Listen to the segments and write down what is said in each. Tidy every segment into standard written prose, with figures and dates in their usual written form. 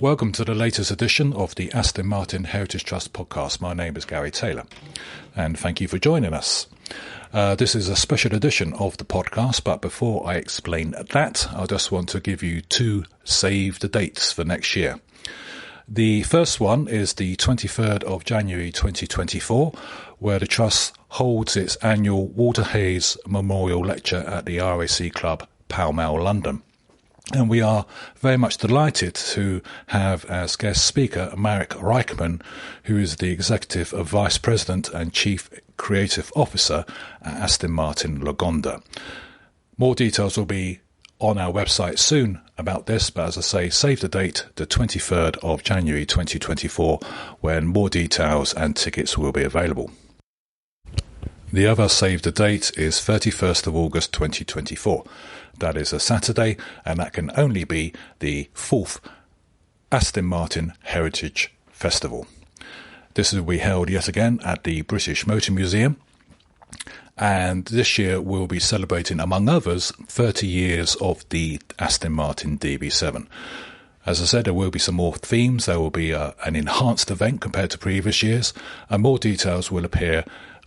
Welcome to the latest edition of the Aston Martin Heritage Trust podcast. My name is Garry Taylor, and thank you for joining us. This is a special edition of the podcast, but before I explain that, I just want to give you two save the dates for next year. The first one is the 23rd of January 2024, where the Trust holds its annual Walter Hayes Memorial Lecture at the RAC Club, Pall Mall, London. And we are very much delighted to have as guest speaker Marek Reichman, who is the Executive Vice President and Chief Creative Officer at Aston Martin Lagonda. More details will be on our website soon about this, but as I say, save the date, the 23rd of January 2024, when more details and tickets will be available. The other save the date is 31st of August 2024. That is a Saturday, and that can only be the 4th Aston Martin Heritage Festival. This will be held yet again at the British Motor Museum, and this year we'll be celebrating, among others, 30 years of the Aston Martin DB7. As I said, there will be some more themes. There will be an enhanced event compared to previous years, and more details will appear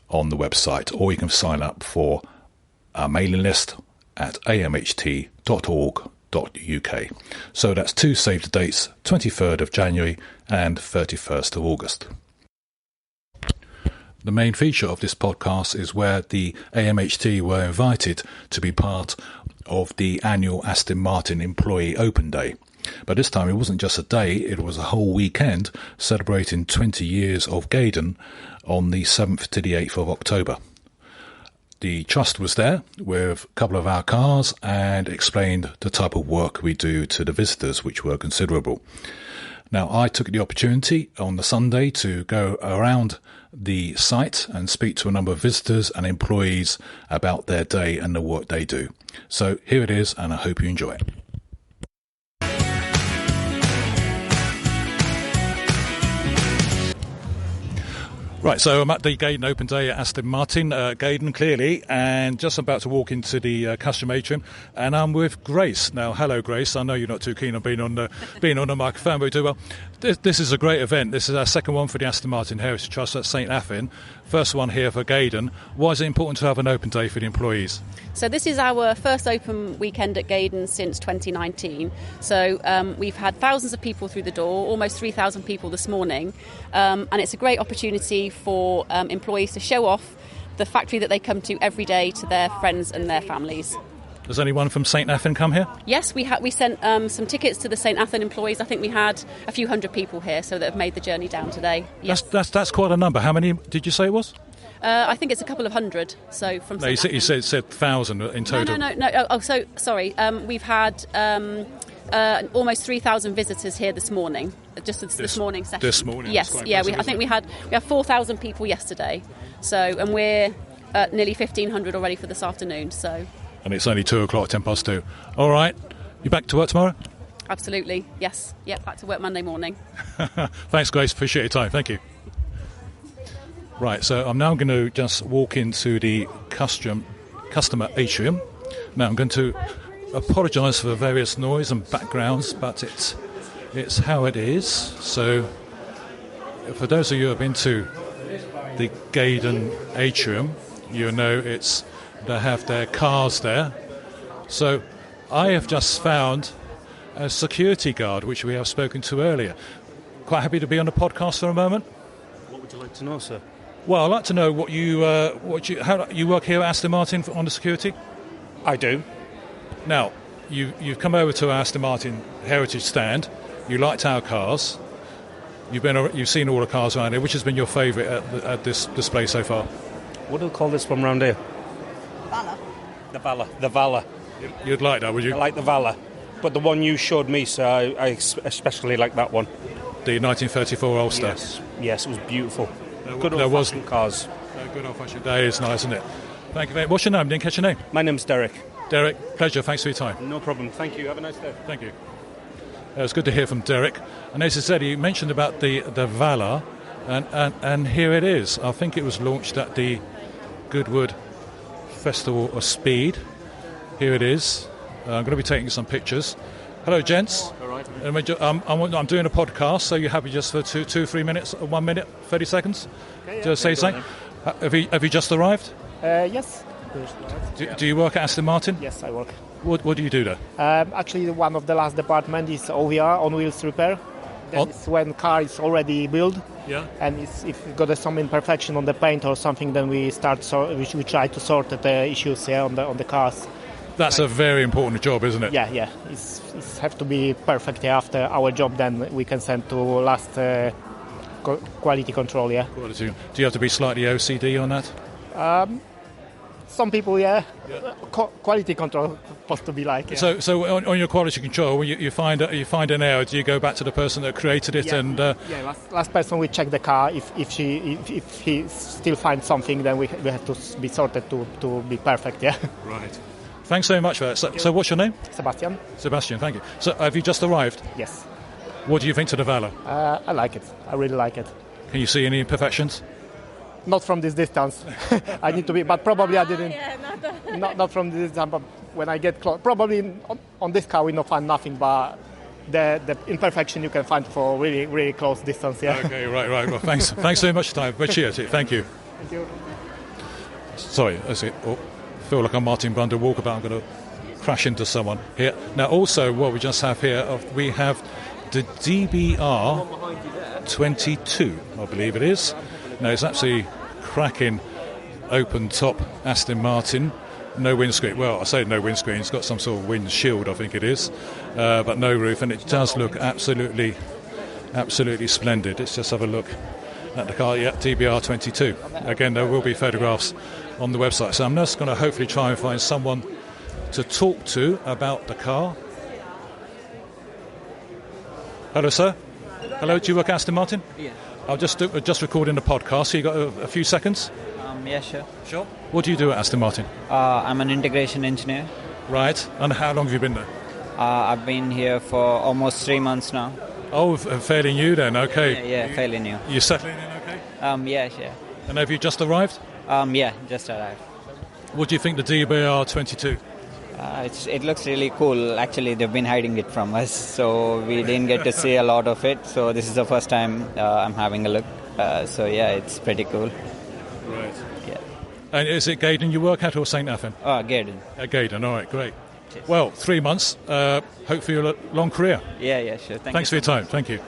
on the website, or you can sign up for our mailing list at amht.org.uk. So that's two save the dates, 23rd of January and 31st of August. The main feature of this podcast is where the AMHT were invited to be part of the annual Aston Martin Employee Open Day. But this time it wasn't just a day, it was a whole weekend celebrating 20 years of Gaydon on the 7th to the 8th of October. The Trust was there with a couple of our cars and explained the type of work we do to the visitors, which were considerable. Now, I took the opportunity on the Sunday to go around the site and speak to a number of visitors and employees about their day and the work they do. So here it is, and I hope you enjoy it. Right, so I'm at the Gaydon Open Day at Aston Martin, Gaydon clearly, and just about to walk into the custom atrium, and I'm with Grace. Now, hello, Grace. I know you're not too keen on being on the microphone, but we do well. This is a great event. This is our second one for the Aston Martin Heritage Trust at St Athan. First one here for Gaydon. Why is it important to have an open day for the employees? So this is our first open weekend at Gaydon since 2019. So we've had thousands of people through the door, almost 3,000 people this morning, and it's a great opportunity for employees to show off the factory that they come to every day to their friends and their families. Does anyone from St Athan come here? Yes, we sent some tickets to the St Athan employees. I think we had a few hundred people here, so that have made the journey down today. Yes. That's quite a number. How many did you say it was? I think it's a couple of hundred. So from you said 1,000 in total. No. Oh, so sorry. We've had almost 3,000 visitors here this morning. Just this morning session. This morning. Yes. Yeah. I think we had 4,000 people yesterday. So and we're at nearly 1,500 already for this afternoon. So. And it's only 2 o'clock, 10 past 2. All right. You back to work tomorrow? Absolutely. Yes. Yeah. Back to work Monday morning. Thanks, Grace. Appreciate your time. Thank you. Right, so I'm now going to just walk into the customer atrium. Now I'm going to apologise for the various noise and backgrounds, but it's how it is. So for those of you who have been to the Gaydon atrium, you know they have their cars there. So I have just found a security guard, which we have spoken to earlier. Quite happy to be on the podcast for a moment. What would you like to know, sir? Well, I'd like to know how you work here at Aston Martin on the security. I do. Now, you've come over to our Aston Martin Heritage stand. You liked our cars. You've seen all the cars around here. Which has been your favourite at this display so far? What do they call this one round here? Valor. The Valor. You'd like that, would you? I like the Valor. But the one you showed me, sir, I especially like that one. The 1934 Ulster. Yes, it was beautiful. Good old-fashioned cars. Good old-fashioned day is nice, isn't it? Thank you very much. What's your name? Didn't catch your name. My name's Derek. Derek, pleasure. Thanks for your time. No problem. Thank you. Have a nice day. Thank you. It's good to hear from Derek. And as I said, he mentioned about the Valor, and here it is. I think it was launched at the Goodwood Festival of Speed. Here it is. I'm going to be taking some pictures. Hello, gents. All right. I'm doing a podcast, so you happy just for 3 minutes, 1 minute, 30 seconds? Okay, to say something? Have you just arrived? Yes. Do you work at Aston Martin? Yes, I work. What do you do there? Actually, one of the last department is OVR, on wheels repair. That is when car is already built. Yeah. And if we got some imperfection on the paint or something, then we try to sort the issues on the cars. That's a very important job, isn't it? Yeah. It's have to be perfect after our job. Then we can send to last quality control. Yeah. Quality. Do you have to be slightly OCD on that? Some people, yeah. Quality control supposed to be like. Yeah. So on your quality control, when you find an error, do you go back to the person that created it and? Last person we check the car. If he still finds something, then we have to be sorted to be perfect. Yeah. Right. Thanks so much for that. So what's your name? Sebastian. Sebastian, thank you. So have you just arrived? Yes. What do you think to the Valor? I like it. I really like it. Can you see any imperfections? Not from this distance. I need to be, but probably I didn't. Not from this distance, but when I get close, probably on this car we don't find nothing, but the imperfection you can find for really, really close distance. Yeah. Okay, right. Well, thanks very much for your time. Appreciate it. Thank you. Thank you. Sorry, that's it. I feel like I'm Martin Blunder walkabout. I'm going to crash into someone here. Now, also, what we just have here, we have the DBR 22, I believe it is. Now, it's actually cracking open top Aston Martin. No windscreen. Well, I say no windscreen. It's got some sort of windshield, I think it is, but no roof, and it does look absolutely splendid. Let's just have a look at the car. Yeah, DBR 22. Again, there will be photographs on the website. So I'm just going to hopefully try and find someone to talk to about the car. Hello, sir. Hello, do you work at Aston Martin? Yeah. I'll just recording the podcast. So you got a few seconds? Yeah, sure. Sure. What do you do at Aston Martin? I'm an integration engineer. Right. And how long have you been there? I've been here for almost 3 months now. Oh, fairly new then. Okay. Yeah, fairly new. You settling in okay? Yeah. And have you just arrived? Yeah, just arrived. What do you think the DBR 22? It looks really cool. Actually, they've been hiding it from us, so we didn't get to see a lot of it. So this is the first time I'm having a look. So yeah, it's pretty cool. Right. Yeah. And is it Gaydon you work at or St. Athan? Gaydon. At Gaydon, all right, great. Cheers. Well, 3 months. Hopefully a long career. Yeah, sure. Thanks for your time. Thank you.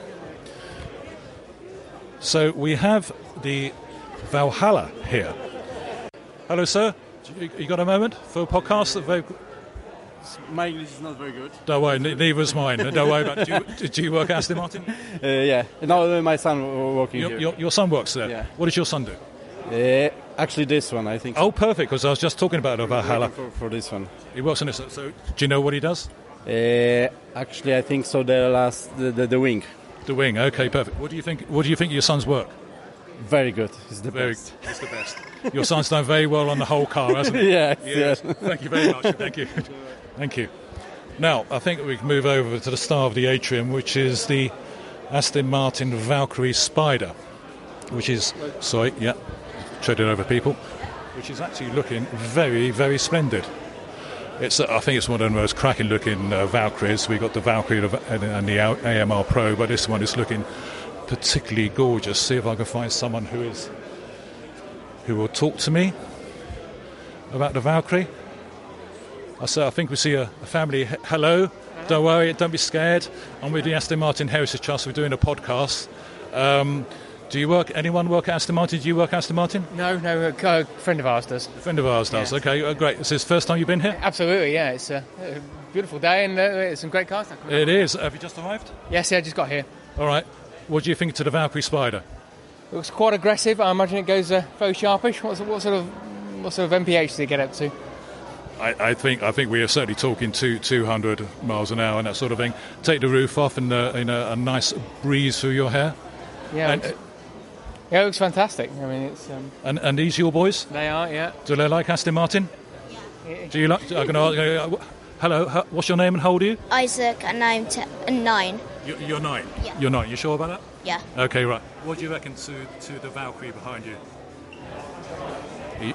So we have the Valhalla here. Hello, sir. You got a moment for a podcast? My English is not very good. Don't worry, neither is mine. Don't worry about it. Do you work at Aston Martin? Yeah. No, my son working here. Your son works there? Yeah. What does your son do? Actually, this one, I think. Oh, perfect, because I was just talking about the Valhalla. For this one. He works on this. So do you know what he does? Actually, I think so. The wing. The wing. Okay, perfect. What do you think your son's work? Very good. It's the best. It's the best. Your son's done very well on the whole car, hasn't he? Yes. Thank you very much. Thank you. Now, I think we can move over to the star of the atrium, which is the Aston Martin Valkyrie Spider, which is, treading over people, which is actually looking very, very splendid. I think it's one of the most cracking-looking Valkyries. We've got the Valkyrie and the AMR Pro, but this one is looking particularly gorgeous. See if I can find someone who will talk to me about the Valkyrie. I think we see a family. Hello. Don't worry, don't be scared. I'm with the Aston Martin Heritage Trust. We're doing a podcast. Anyone work at Aston Martin? Do you work at Aston Martin? No, a friend of ours does. A friend of ours does, okay, great. Is this the first time you've been here? Absolutely, yeah. It's a beautiful day and it's some great cars. It is. Have you just arrived? Yes, I just got here. All right. What do you think to the Valkyrie Spider? It looks quite aggressive. I imagine it goes very sharpish. What sort of MPH does it get up to? I think we are certainly talking 200 miles an hour and that sort of thing. Take the roof off and a nice breeze through your hair. Yeah. It looks fantastic. I mean, it's. And these your boys? They are, yeah. Do they like Aston Martin? Yeah. Do you like? I'm going to. Hello. What's your name and how old are you? Isaac, and I'm 9. You're 9. Yeah. You're 9. You sure about that? Yeah. Okay, right. What do you reckon to the Valkyrie behind you?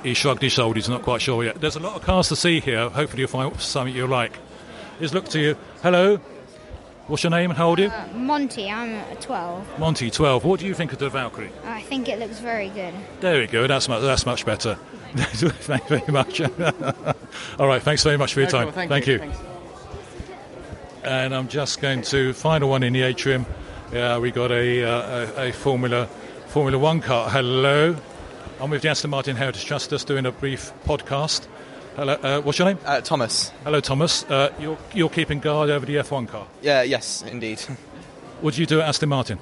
He shrugged his shoulders. He's not quite sure yet. There's a lot of cars to see here. Hopefully you'll find something you like. Just look to you. Hello. What's your name and how old are you? Monty, I'm 12. Monty, 12. What do you think of the Valkyrie? I think it looks very good. There we go. That's much better. Thank you very much. All right, thanks very much for your time. Thank you. Thanks. And I'm just going to final one in the atrium. Yeah, we got a Formula One car. Hello, I'm with the Aston Martin Heritage Trust, just doing a brief podcast. Hello, what's your name? Thomas. Hello, Thomas. You're keeping guard over the F1 car. Yeah, yes, indeed. What do you do at Aston Martin?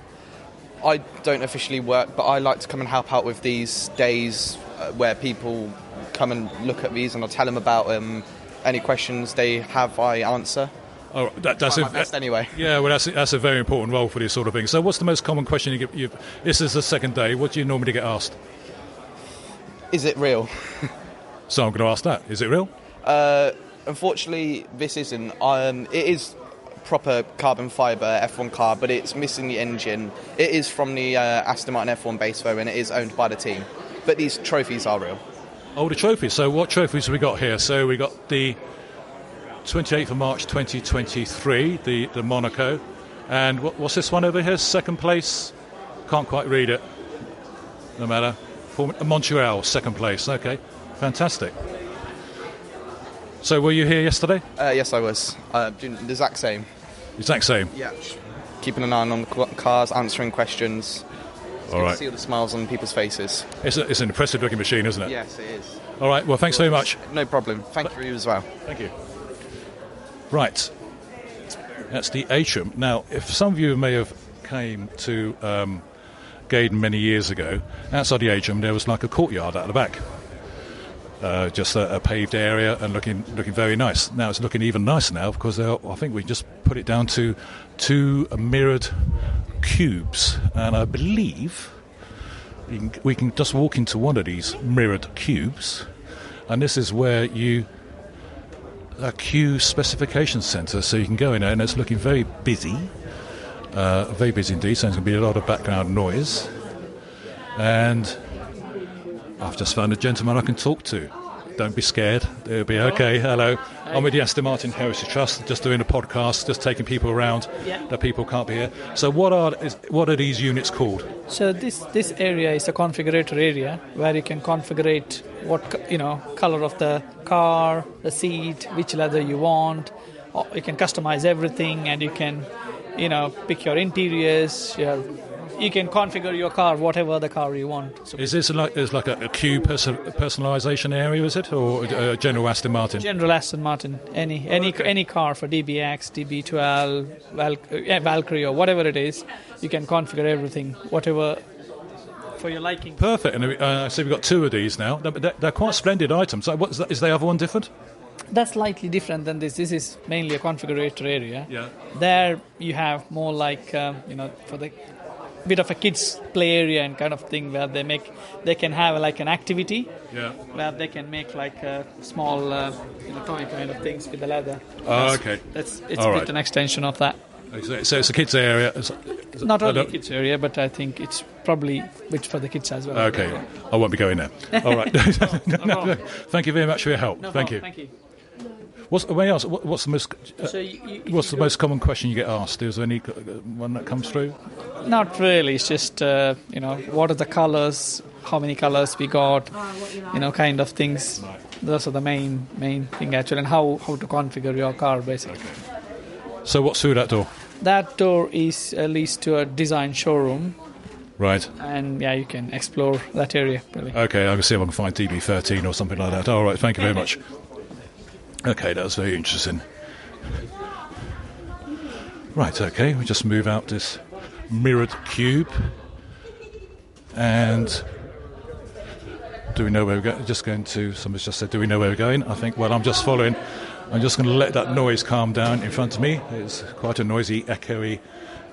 I don't officially work, but I like to come and help out with these days where people come and look at these, and I'll tell them about any questions they have. I answer. Oh, that's my best anyway. Yeah, well, that's a very important role for this sort of thing. So, what's the most common question you get? This is the second day. What do you normally get asked? Is it real? So I'm going to ask that. Is it real? Unfortunately, this isn't. It is proper carbon fibre F1 car, but it's missing the engine. It is from the Aston Martin F1 base, though, and it is owned by the team. But these trophies are real. Oh, the trophies. So what trophies have we got here? So we got the 28th of March 2023, the Monaco. And what's this one over here? Second place? Can't quite read it. No matter. Montreal, second place. Okay, fantastic. So were you here yesterday? Yes, I was. Doing the exact same. Exact same? Yeah. Keeping an eye on the cars, answering questions. All right. See all the smiles on people's faces. It's an impressive looking machine, isn't it? Yes, it is. All right, well, thanks very much. No problem. Thank you as well. Thank you. Right. That's the atrium. Now, if some of you may have came to Gaydon many years ago, outside the atrium there was like a courtyard at the back. Just a paved area and looking very nice. Now it's looking even nicer now because I think we just put it down to 2 mirrored cubes, and I believe we can just walk into one of these mirrored cubes, and this is where a queue specification centre, so you can go in there and it's looking very busy indeed, so there's going to be a lot of background noise. And I've just found a gentleman I can talk to. Don't be scared, it'll be okay. Hello. I'm with the Aston Martin Heritage Trust, just doing a podcast, just taking people around that people can't be here. So what are these units called? So this area is a configurator area where you can configure what color of the car, the seat, which leather you want. Or you can customize everything, and you can pick your interiors. You can configure your car, whatever the car you want. So is this like a queue personalisation area, is it, or general Aston Martin? General Aston Martin, any car for DBX, DB12, Valkyrie, or whatever it is, you can configure everything, whatever for your liking. Perfect. And so we've got 2 of these now. They're quite splendid items. So is the other one different? That's slightly different than this. This is mainly a configurator area. Yeah. There you have more like for the bit of a kids play area and kind of thing where they can have like an activity where they can make like a small toy kind of things with the leather. Okay. It's a bit an extension of that. So it's a kids area. Not only a kids area, but I think it's probably for the kids as well. Okay, I won't be going there. All right. No, thank you very much for your help. Thank you. Thank you. What's the most? What's the most common question you get asked? Is there any one that comes through? Not really. It's just what are the colours? How many colours we got? Kind of things. Right. Those are the main thing actually, and how to configure your car basically. Okay. So what's through that door? That door leads to a design showroom. Right. And you can explore that area really. Okay, I can see if I can find DB13 or something like that. All right, thank you very much. Okay, that was very interesting. Right, okay, we just move out this mirrored cube. And do we know where we're going? Somebody's just said, do we know where we're going? I think, I'm just following. I'm just going to let that noise calm down in front of me. It's quite a noisy, echoey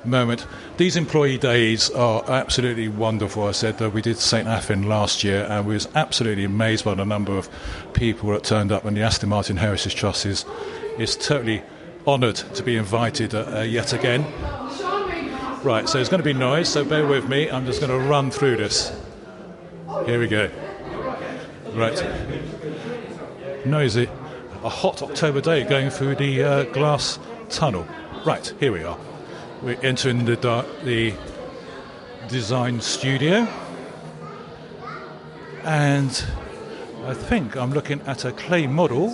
moment. These employee days are absolutely wonderful. I said that we did St Athan last year, and we was absolutely amazed by the number of people that turned up, and the Aston Martin Heritage Trust is totally honoured to be invited yet again. Right, so there's going to be noise, so bear with me. I'm just going to run through this. Here we go. Right. Noisy. A hot October day going through the glass tunnel. Right, here we are. We're entering the design studio, and I think I'm looking at a clay model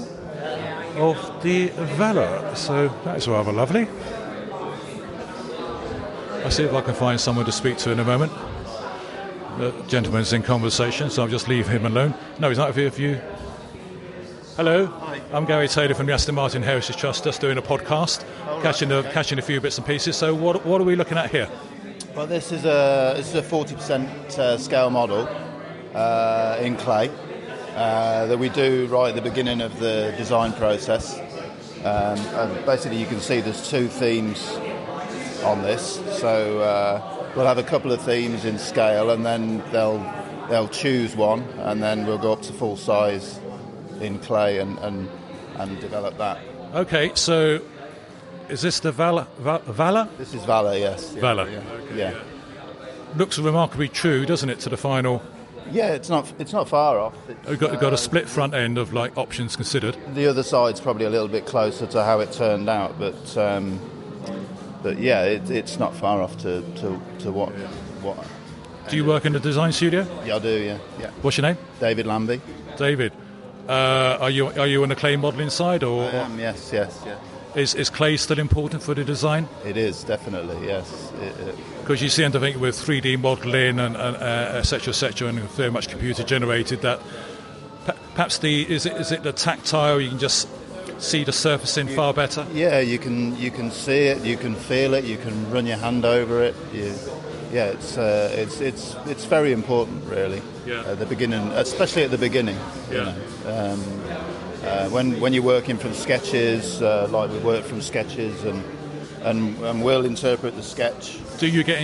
of the Valor, so that's rather lovely. I'll see if I can find someone to speak to in a moment. The gentleman's in conversation, so I'll just leave him alone. No, he's not here for you. Hello, hi. I'm Garry Taylor from the Aston Martin Heritage Trust, just doing a podcast, catching a few bits and pieces. So what are we looking at here? Well, this is a 40% scale model in clay that we do right at the beginning of the design process. And basically, you can see there's two themes on this. So we'll have a couple of themes in scale, and then they'll choose one, and then we'll go up to full size in clay and develop that. Okay, so is this the Valor? This is Valor, yes. Yeah, Valor. Yeah. Okay, yeah. Looks remarkably true, doesn't it, to the final? Yeah, it's not far off. We've got a split front end of like options considered. The other side's probably a little bit closer to how it turned out, but yeah, it's not far off to what. Do you work in the design studio? Yeah, I do. Yeah. What's your name? David Lambie. David, are you on the clay modelling side, or? I am. Yes. Is clay still important for the design? It is, definitely, yes. Because you seem to think with 3D modelling and et cetera, and very much computer generated, that perhaps is it the tactile? You can just see the surfacing far better. Yeah, you can see it, you can feel it, you can run your hand over it. It's very important, really. Yeah. At the beginning, especially at the beginning. Yeah. You know, when you're working from sketches, like we work from sketches, and we'll interpret the sketch. Do you get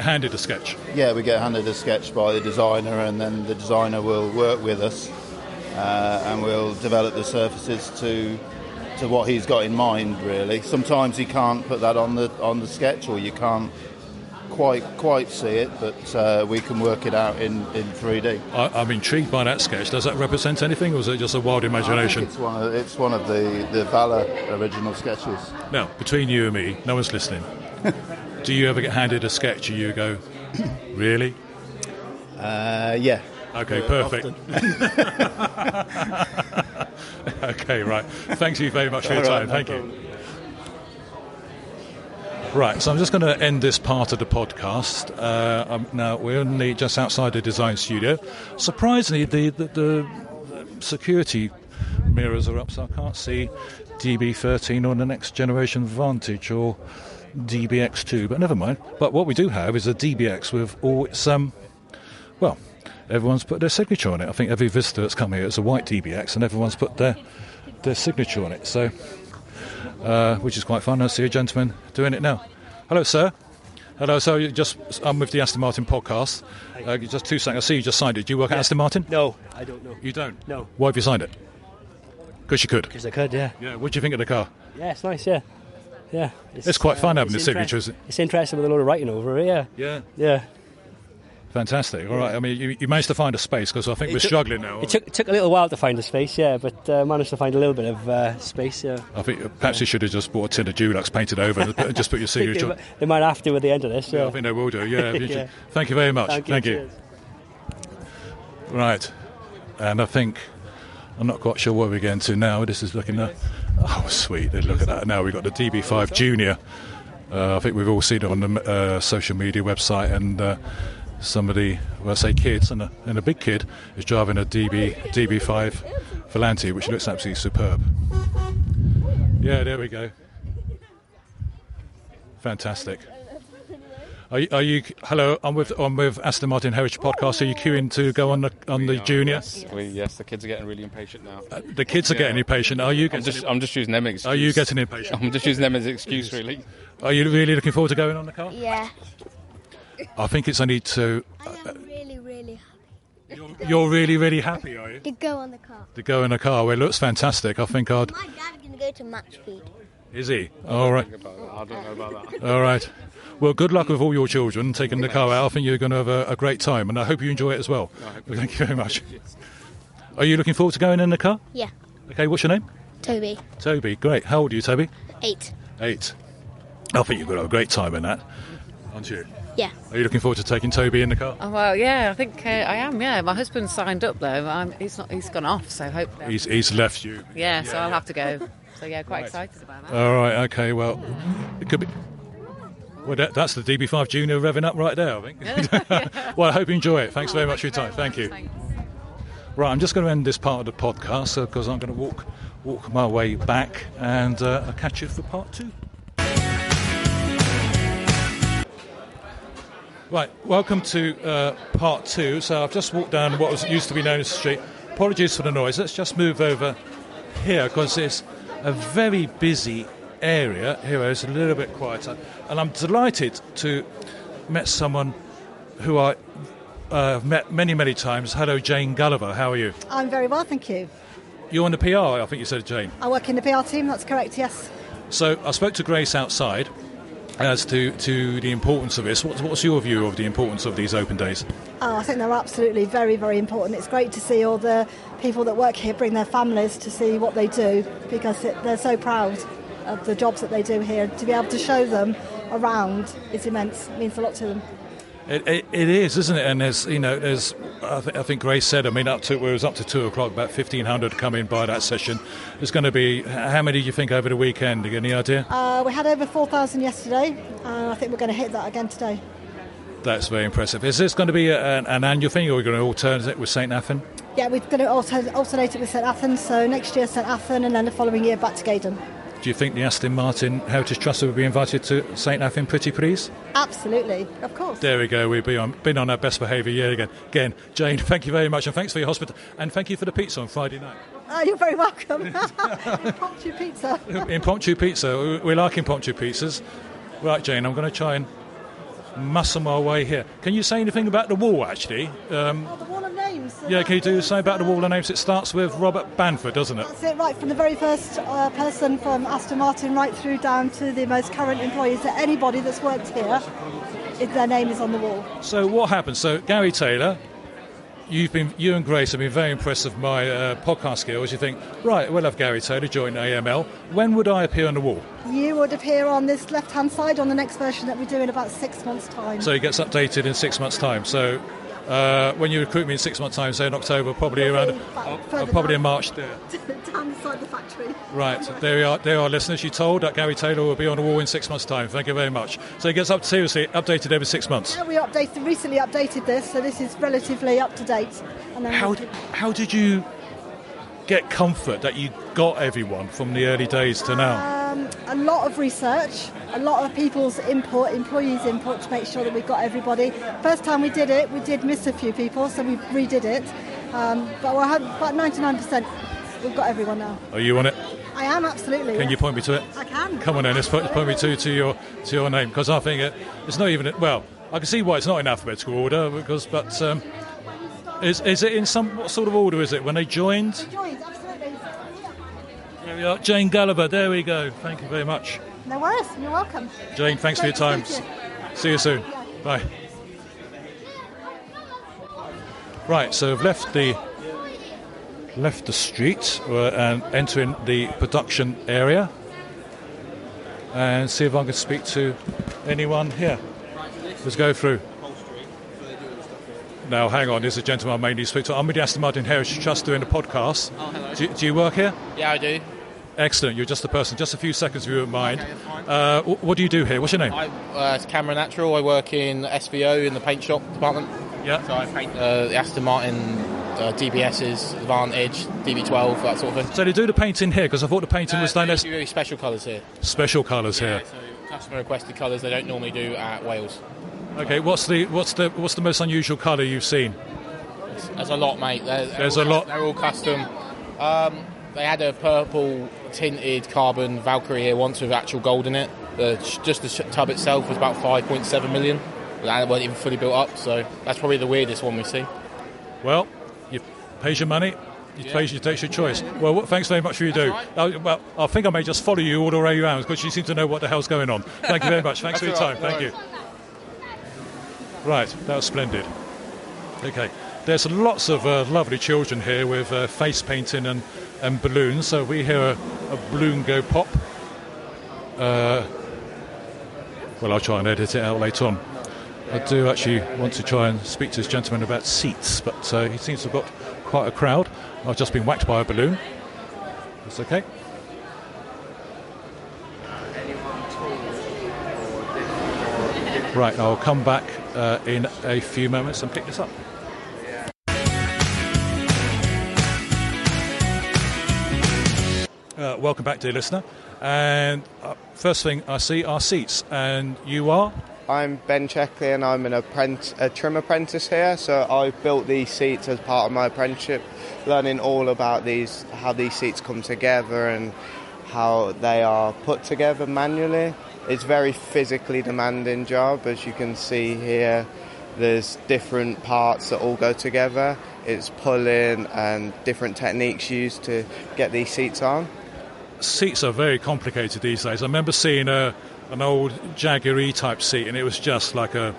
handed a sketch? Yeah, we get handed a sketch by the designer, and then the designer will work with us, and we'll develop the surfaces to what he's got in mind. Really, sometimes he can't put that on the sketch, or you can't quite see it, but we can work it out in 3D. I'm intrigued by that sketch. Does that represent anything, or is it just a wild imagination? I think it's one of the Valor original sketches. Now, between you and me, no one's listening. Do you ever get handed a sketch and you go, really? Yeah. Okay, perfect. Okay, right. Thank you very much for your time. Thank you. Right, so I'm just going to end this part of the podcast. Now, we're only just outside the design studio. Surprisingly, the security mirrors are up, so I can't see DB13 or the next generation Vantage or DBX2, but never mind. But what we do have is a DBX with all its, everyone's put their signature on it. I think every visitor that's come here is a white DBX, and everyone's put their signature on it, so... which is quite fun. I see a gentleman doing it now. Hello, sir. Hello, so I'm with the Aston Martin podcast. Just 2 seconds. I see you just signed it. Do you work at Aston Martin? No, I don't know. You don't? No. Why have you signed it? Because you could? Because I could, yeah. Yeah, what do you think of the car? Yeah, it's nice, yeah. Yeah. It's quite fun having the signatures. It's interesting with a load of writing over it, yeah. Yeah. Yeah. Fantastic. All right. I mean, you managed to find a space, because I think we're struggling now. It took a little while to find a space, yeah, but managed to find a little bit of space, yeah. I think perhaps you should have just bought a tin of Dulux, painted over, and just put your signature on. They might have to at the end of this, yeah. Yeah, I think they will do, yeah. Yeah. Thank you very much. Thank you. Right. And I think, I'm not quite sure where we're getting to now. This is looking at... Oh, sweet. Look at that. Now we've got the DB5 Junior. I think we've all seen it on the social media website, and... somebody, well, I say kids, and a big kid is driving a DB5 Volante, which looks absolutely superb. Yeah, there we go. Fantastic. Are you? Hello, I'm with Aston Martin Heritage Podcast. Are you queuing to go on the Junior? Yes, the kids are getting really impatient now. The kids are getting impatient. Are you? I'm just using them as excuse. Are you getting impatient? I'm just using them as an excuse, really. Are you really looking forward to going on the car? Yeah. I think it's only to... I am really, really happy. You're really, really happy, are you? To go on the car. To go in the car. Well, it looks fantastic. I think I'd... My dad's going to go to match speed. Is he? All right. I don't know about that. All right. Well, good luck with all your children taking the car out. I think you're going to have a great time, and I hope you enjoy it as well. Thank you very much. Are you looking forward to going in the car? Yeah. Okay, what's your name? Toby. Toby, great. How old are you, Toby? 8. 8. I think you've got a great time in that, aren't you? Yeah. Are you looking forward to taking Toby in the car? Oh, well, yeah, I think I am. Yeah, my husband's signed up though. He's not. He's gone off, so hopefully. He's left you. Yeah, so I'll have to go. So yeah, quite excited about that. All right. Okay. Well, it could be. Well, that's the DB5 Junior revving up right there, I think. Well, I hope you enjoy it. Thanks very much for your time. Thank you. Right, I'm just going to end this part of the podcast because I'm going to walk my way back, and I'll catch you for part 2. Right, welcome to part 2. So I've just walked down what used to be known as the street. Apologies for the noise. Let's just move over here because it's a very busy area. Here it's a little bit quieter, and I'm delighted to met someone who I have met many times. Hello, Jane Gulliver. How are you? I'm very well, thank you. You're on the PR, I think you said, Jane. I work in the PR team, that's correct, yes. So I spoke to Grace outside as to the importance of this. What's your view of the importance of these open days? Oh, I think they're absolutely very, very important. It's great to see all the people that work here bring their families to see what they do, because they're so proud of the jobs that they do here. To be able to show them around is immense. It means a lot to them. It is, isn't it? And there's I think Grace said, it was up to 2 o'clock, about 1,500 come in by that session. There's going to be, how many do you think over the weekend? Any idea? We had over 4,000 yesterday, and I think we're going to hit that again today. That's very impressive. Is this going to be an annual thing, or are we going to alternate it with St Athan? Yeah, we're going to alternate it with St Athan, so next year St Athan, and then the following year back to Gaydon. Do you think the Aston Martin Heritage Trust will be invited to St Athan pretty please? Absolutely, of course. There we go, we've been on our best behaviour year again. Again, Jane, thank you very much, and thanks for your hospital, and thank you for the pizza on Friday night. You're very welcome. Impromptu pizza. Impromptu pizza, we like impromptu pizzas. Right, Jane, I'm going to try and muscle my way here. Can you say anything about the wall, actually? The wall of names. Yeah, can you say about the wall of names? It starts with Robert Banford, doesn't it? That's it, right from the very first person from Aston Martin right through down to the most current employees. That anybody that's worked here, their name is on the wall. So what happens? So Garry Taylor, you and Grace have been very impressed with my podcast skills. You think, right, we'll have Garry Taylor join AML. When would I appear on the wall? You would appear on this left-hand side on the next version that we do in about 6 months' time. So it gets updated in 6 months' time. So when you recruit me in 6 months' time, say in October, probably in March there. Down the side of the factory. Right, there are listeners. You told that Garry Taylor will be on the wall in 6 months' time. Thank you very much. So it gets seriously updated every 6 months. Yeah, we recently updated this, so this is relatively up to date. And then how did you get comfort that you got everyone from the early days to now? A lot of research, a lot of people's input, employees' input to make sure that we got everybody. First time we did it, we did miss a few people, so we redid it. But we're about 99%. We've got everyone now. Are you on it? I am, absolutely. Can you point me to it? I can. Come on then, let's point me to your name, because I think it's not even, well, I can see why it's not in alphabetical order, but is it in what sort of order is it? When they joined? They joined, absolutely. There we are, Jane Gulliver, there we go. Thank you very much. No worries, you're welcome. Jane, thanks for your time. See you soon. Bye. Right, so I've left the street and entering the production area and see if I can speak to anyone here. Let's go through. Now, hang on, there's a gentleman I may need to speak to. I'm with the Aston Martin Heritage Trust doing a podcast. Oh, hello. Do you work here? Yeah, I do. Excellent, you're just the person. Just a few seconds if you wouldn't mind. Okay, what do you do here? What's your name? It's Cameron Natural. I work in SVO in the paint shop department. Yeah. So I paint the Aston Martin DBSs, Advantage, DB12, that sort of thing. So they do the painting here? Because I thought the painting was done as... Very special colours here. Special colours here. So customer requested colours they don't normally do at Wales. Okay, what's the most unusual colour you've seen? There's a lot, mate. There's a lot. They're all custom. They had a purple tinted carbon Valkyrie here once with actual gold in it. Just the tub itself was about 5.7 million. That wasn't even fully built up, so that's probably the weirdest one we see. Well, you pay your money, you take your choice. Well, thanks very much for your do. Right. I think I may just follow you all the way around because you seem to know what the hell's going on. Thank you very much. Thanks for your time. Thank you. Right, that was splendid. Okay, there's lots of lovely children here with face painting and balloons. So we hear a balloon go pop. Well, I'll try and edit it out later on. I do actually want to try and speak to this gentleman about seats, but he seems to have got quite a crowd. I've just been whacked by a balloon. That's okay. Right, I'll come back in a few moments and pick this up. Welcome back, dear listener. And first thing I see are seats. And you are? I'm Ben Checkley and I'm a trim apprentice here. So I built these seats as part of my apprenticeship, learning all about how these seats come together and how they are put together manually. It's a very physically demanding job. As you can see here, there's different parts that all go together. It's pulling and different techniques used to get these seats on. Seats are very complicated these days. I remember seeing an old Jaguar type seat, and it was just like can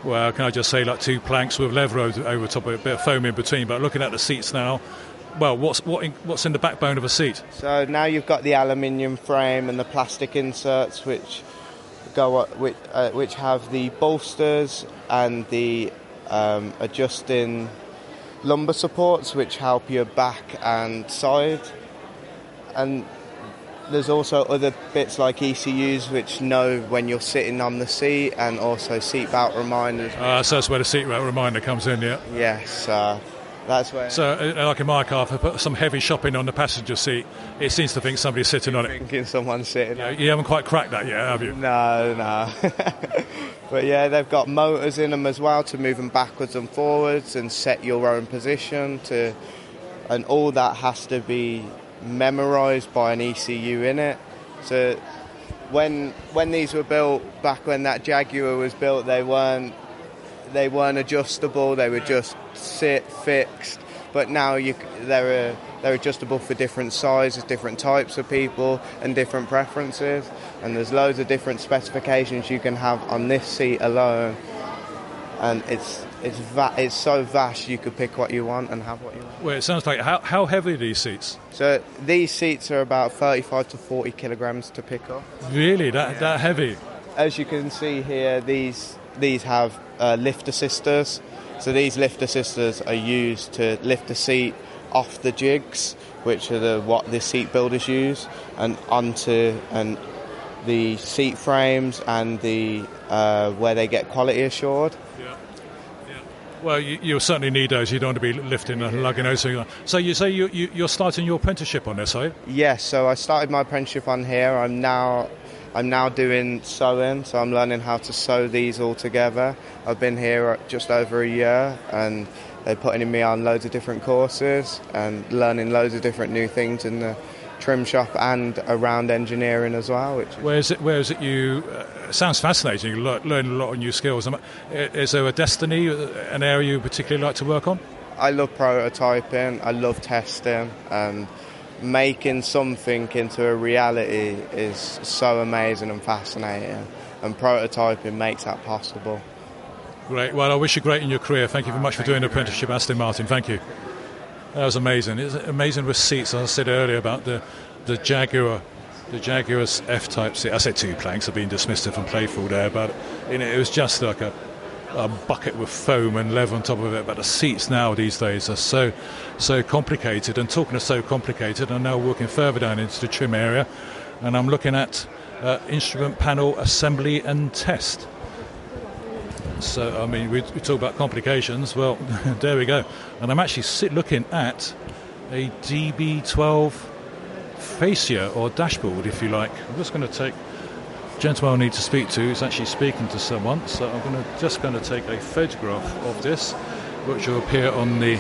I just say, like two planks with leather over top of it, a bit of foam in between. But looking at the seats now, well, what's in the backbone of a seat? So now you've got the aluminium frame and the plastic inserts, which have the bolsters and the adjusting lumbar supports, which help your back and side. And there's also other bits like ECUs, which know when you're sitting on the seat, and also seatbelt reminders. So that's where the seatbelt reminder comes in, yeah? Yes, that's where... So, like in my car, if I put some heavy shopping on the passenger seat, it seems to think somebody's sitting on it. Thinking someone's sitting on it. You haven't quite cracked that yet, have you? No. But yeah, they've got motors in them as well to move them backwards and forwards and set your own position and all that has to be memorised by an ECU in it. So when these were built, back when that Jaguar was built, they weren't adjustable. They were just sit fixed. But now they're adjustable for different sizes, different types of people, and different preferences. And there's loads of different specifications you can have on this seat alone. And it's so vast, you could pick what you want and have what you want. Well, it sounds like, how heavy are these seats? So these seats are about 35 to 40 kilograms to pick up. Really? That heavy? As you can see here, these have lift assisters. So these lift assisters are used to lift the seat off the jigs, which are what the seat builders use, and onto the seat frames and the where they get quality assured. Yeah. Well, you'll certainly need those. You don't want to be lifting and lugging those. So you say you're starting your apprenticeship on this, are you? Yes. So I started my apprenticeship on here. I'm now doing sewing, so I'm learning how to sew these all together. I've been here just over a year, and they're putting me on loads of different courses and learning loads of different new things in the trim shop and around engineering as well. Where is it you... sounds fascinating. You learn a lot of new skills. Is there a destiny, an area you particularly like to work on? I love prototyping. I love testing, and making something into a reality is so amazing and fascinating, and prototyping makes that possible. Great. Well, I wish you great in your career. Thank you very much for doing the apprenticeship, Aston Martin. Thank you. That was amazing. It's amazing with seats. As I said earlier about the Jaguar, the Jaguar's F-Type seat. I said two planks. I've been dismissive and playful there, but it was just like a bucket with foam and leather on top of it. But the seats now these days are so complicated. And talking of so complicated, I'm now walking further down into the trim area, and I'm looking at instrument panel assembly and test. So, I mean, we talk about complications. Well, there we go. And I'm actually looking at a DB12 fascia or dashboard, if you like. I'm just going to take... The gentleman I need to speak to is actually speaking to someone. So I'm just going to take a photograph of this, which will appear on the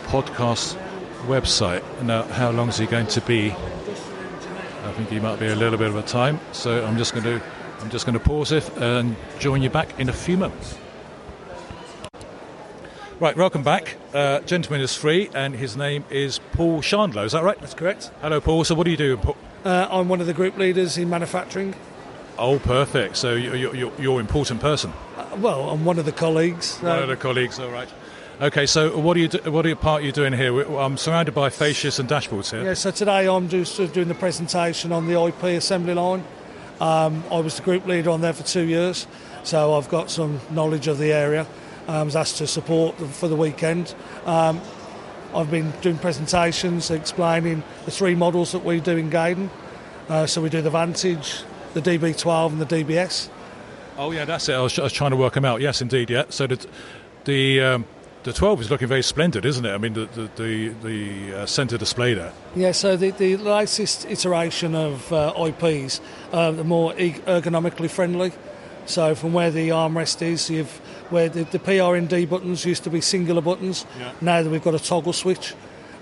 podcast website. Now, how long is he going to be? I think he might be a little bit of a time. So I'm just going to pause it and join you back in a few moments. Right, welcome back. Gentleman is free, and his name is Paul Chandler. Is that right? That's correct. Hello, Paul. So what do you do, Paul? I'm one of the group leaders in manufacturing. Oh, perfect. So you're an important person. Well, I'm one of the colleagues. One of the colleagues, all right. Okay, so what part are you doing here? I'm surrounded by fascias and dashboards here. Yeah, so today I'm just doing the presentation on the IP assembly line. I was the group leader on there for 2 years, so I've got some knowledge of the area. I was asked to support for the weekend. I've been doing presentations explaining the 3 models that we do in Gaydon. So we do the Vantage, the DB12 and the DBS. Oh yeah, that's it. I was trying to work them out. Yes, indeed. Yeah. So the 12 is looking very splendid, isn't it? I mean, the centre display there. Yeah. So the latest iteration of IPs are more ergonomically friendly. So from where the armrest is, where the PR and D buttons used to be singular buttons. Yeah. Now that we've got a toggle switch,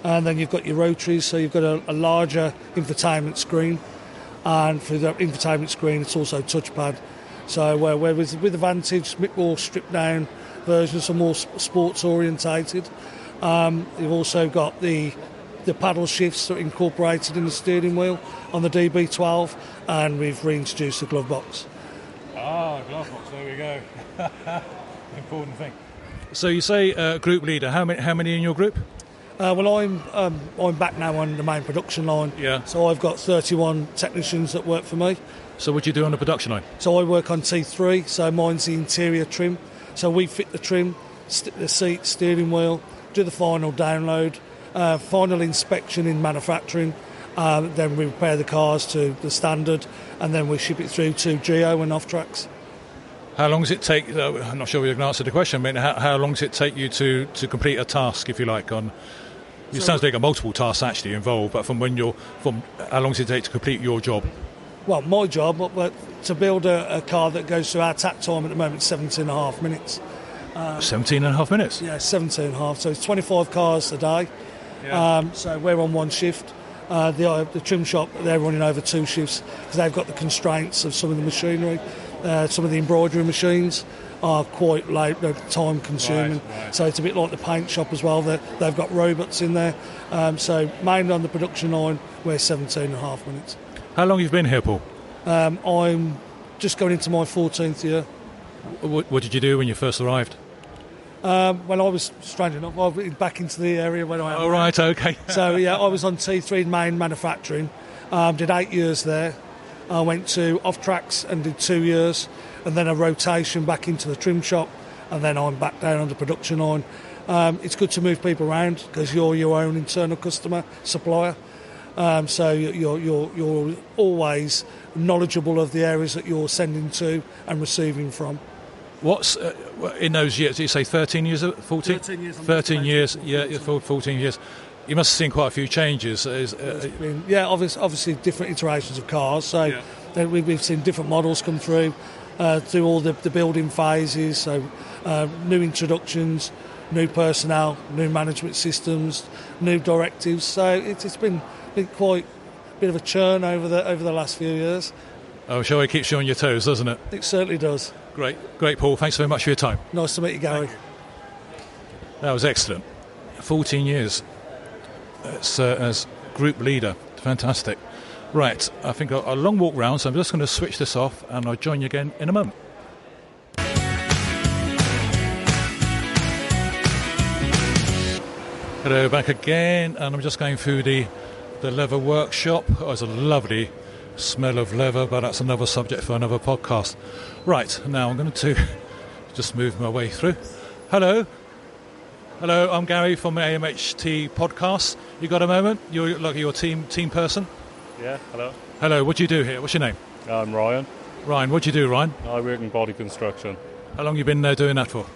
and then you've got your rotaries, so you've got a larger infotainment screen, and for the infotainment screen, it's also touchpad. So where with the Vantage, a bit more stripped down versions, are more sports orientated. You've also got the paddle shifts that are incorporated in the steering wheel on the DB12, and we've reintroduced the glove box. Ah, glove box. There we go. Important thing. So you say group leader. How many in your group? Well, I'm back now on the main production line. Yeah. So I've got 31 technicians that work for me. So what do you do on the production line? So I work on T3. So mine's the interior trim. So we fit the trim, the seat, steering wheel, do the final download, final inspection in manufacturing. Then we repair the cars to the standard, and then we ship it through to Geo and off tracks. How long does it take? I'm not sure we can answer the question. I mean, how long does it take you to complete a task, if you like? It sounds like multiple tasks actually involved, but from how long does it take to complete your job? Well, my job, to build a car that goes through our takt time at the moment, 17.5 minutes. 17.5 minutes? Yeah, 17.5. So it's 25 cars a day. Yeah. So we're on one shift. The trim shop, they're running over 2 shifts because they've got the constraints of some of the machinery. Some of the embroidery machines are quite time consuming. Right. So it's a bit like the paint shop as well. They've got robots in there. So mainly on the production line, we're 17.5 minutes. How long have you been here, Paul? I'm just going into my 14th year. What did you do when you first arrived? Well, I was, strange enough, I was back into the area when I am. Oh, right, okay. So, yeah, I was on T3 main manufacturing, did 8 years there. I went to off tracks and did 2 years, and then a rotation back into the trim shop, and then I'm back down on the production line. It's good to move people around because you're your own internal customer supplier. So you're always knowledgeable of the areas that you're sending to and receiving from. What's in those years? Did you say 13 years? 14? 13 years. 13 years. Yeah, 14 years. You must have seen quite a few changes. Obviously different iterations of cars. So we've seen different models come through all the building phases. So new introductions, new personnel, new management systems, new directives. So it's been quite a bit of a churn over the last few years. Oh, sure, it keeps you on your toes, doesn't it? It certainly does. Great, Paul. Thanks very much for your time. Nice to meet you, Gary. That was excellent. 14 years as group leader. Fantastic. Right, I think a long walk round, so I'm just going to switch this off and I'll join you again in a moment. Hello, back again, and I'm just going through the leather workshop. Oh, it's a lovely smell of leather, but that's another subject for another podcast. Right, now I'm going to just move my way through. Hello, I'm Gary from the AMHT podcast. You got a moment? You're like your team person? Yeah, hello. Hello, what do you do here? What's your name? I'm Ryan. Ryan, what do you do, Ryan? I work in body construction. How long have you been doing that for?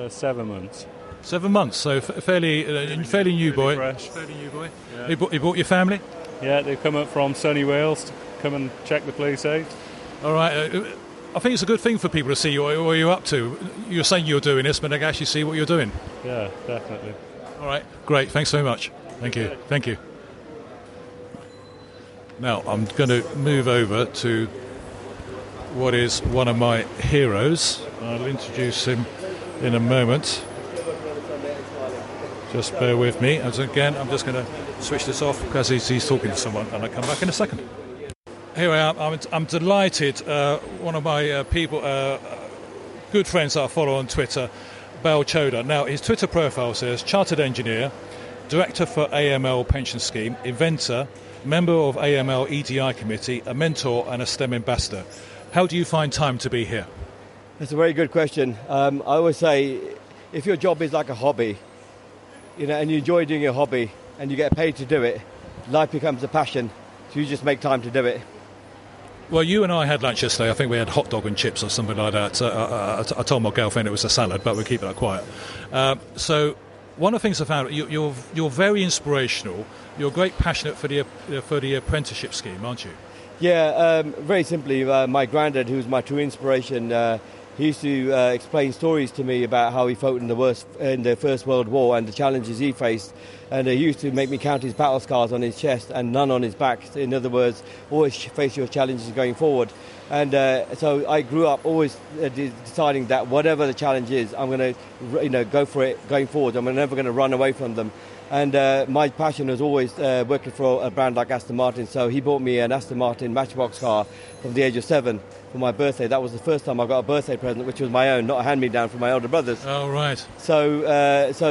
7 months. 7 months, so fairly new boy. Fresh. Fairly new boy. Yeah. You brought your family? Yeah, they've come up from sunny Wales to come and check the place out. All right. I think it's a good thing for people to see what you're up to. You're saying you're doing this, but they can actually see what you're doing. Yeah, definitely. All right, great. Thanks very much. Thank you. Now, I'm going to move over to what is one of my heroes. I'll introduce him in a moment. Just bear with me. As again, I'm just going to switch this off because he's talking to someone, and I'll come back in a second. Here I am. I'm delighted. One of my good friends that I follow on Twitter, Bal Choda. Now, his Twitter profile says, Chartered Engineer, Director for AML Pension Scheme, Inventor, member of AML EDI committee, a mentor and a STEM ambassador. How do you find time to be here? That's a very good question. I always say, if your job is like a hobby, and you enjoy doing your hobby and you get paid to do it, life becomes a passion, so you just make time to do it. Well, you and I had lunch yesterday. I think we had hot dog and chips or something like that. I told my girlfriend it was a salad, but we're keeping that quiet. So one of the things I found, you're very inspirational. You're great passionate for the apprenticeship scheme, aren't you? Yeah, very simply, my granddad, who was my true inspiration, he used to explain stories to me about how he fought in the First World War and the challenges he faced. And he used to make me count his battle scars on his chest and none on his back. In other words, always face your challenges going forward. And so I grew up always deciding that whatever the challenge is, I'm going to go for it going forward. I'm never going to run away from them. And my passion was always working for a brand like Aston Martin. So he bought me an Aston Martin Matchbox car from the age of 7 for my birthday. That was the first time I got a birthday present, which was my own, not a hand-me-down from my older brothers. Oh, right. So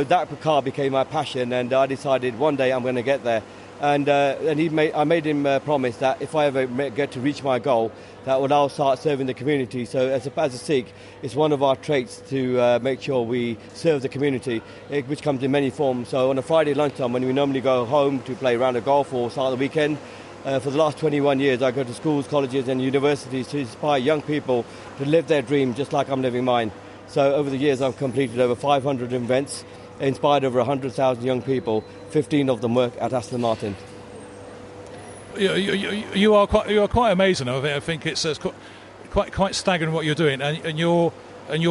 that car became my passion, and I decided one day I'm going to get there. And I made him promise that if I ever get to reach my goal, that I'll start serving the community. So as a Sikh, it's one of our traits to make sure we serve the community, which comes in many forms. So on a Friday lunchtime, when we normally go home to play a round of golf or start the weekend, for the last 21 years, I go to schools, colleges and universities to inspire young people to live their dream just like I'm living mine. So over the years, I've completed over 500 events, inspired over 100,000 young people. 15 of them work at Aston Martin. You are quite amazing. I think it's quite staggering what you're doing, and you're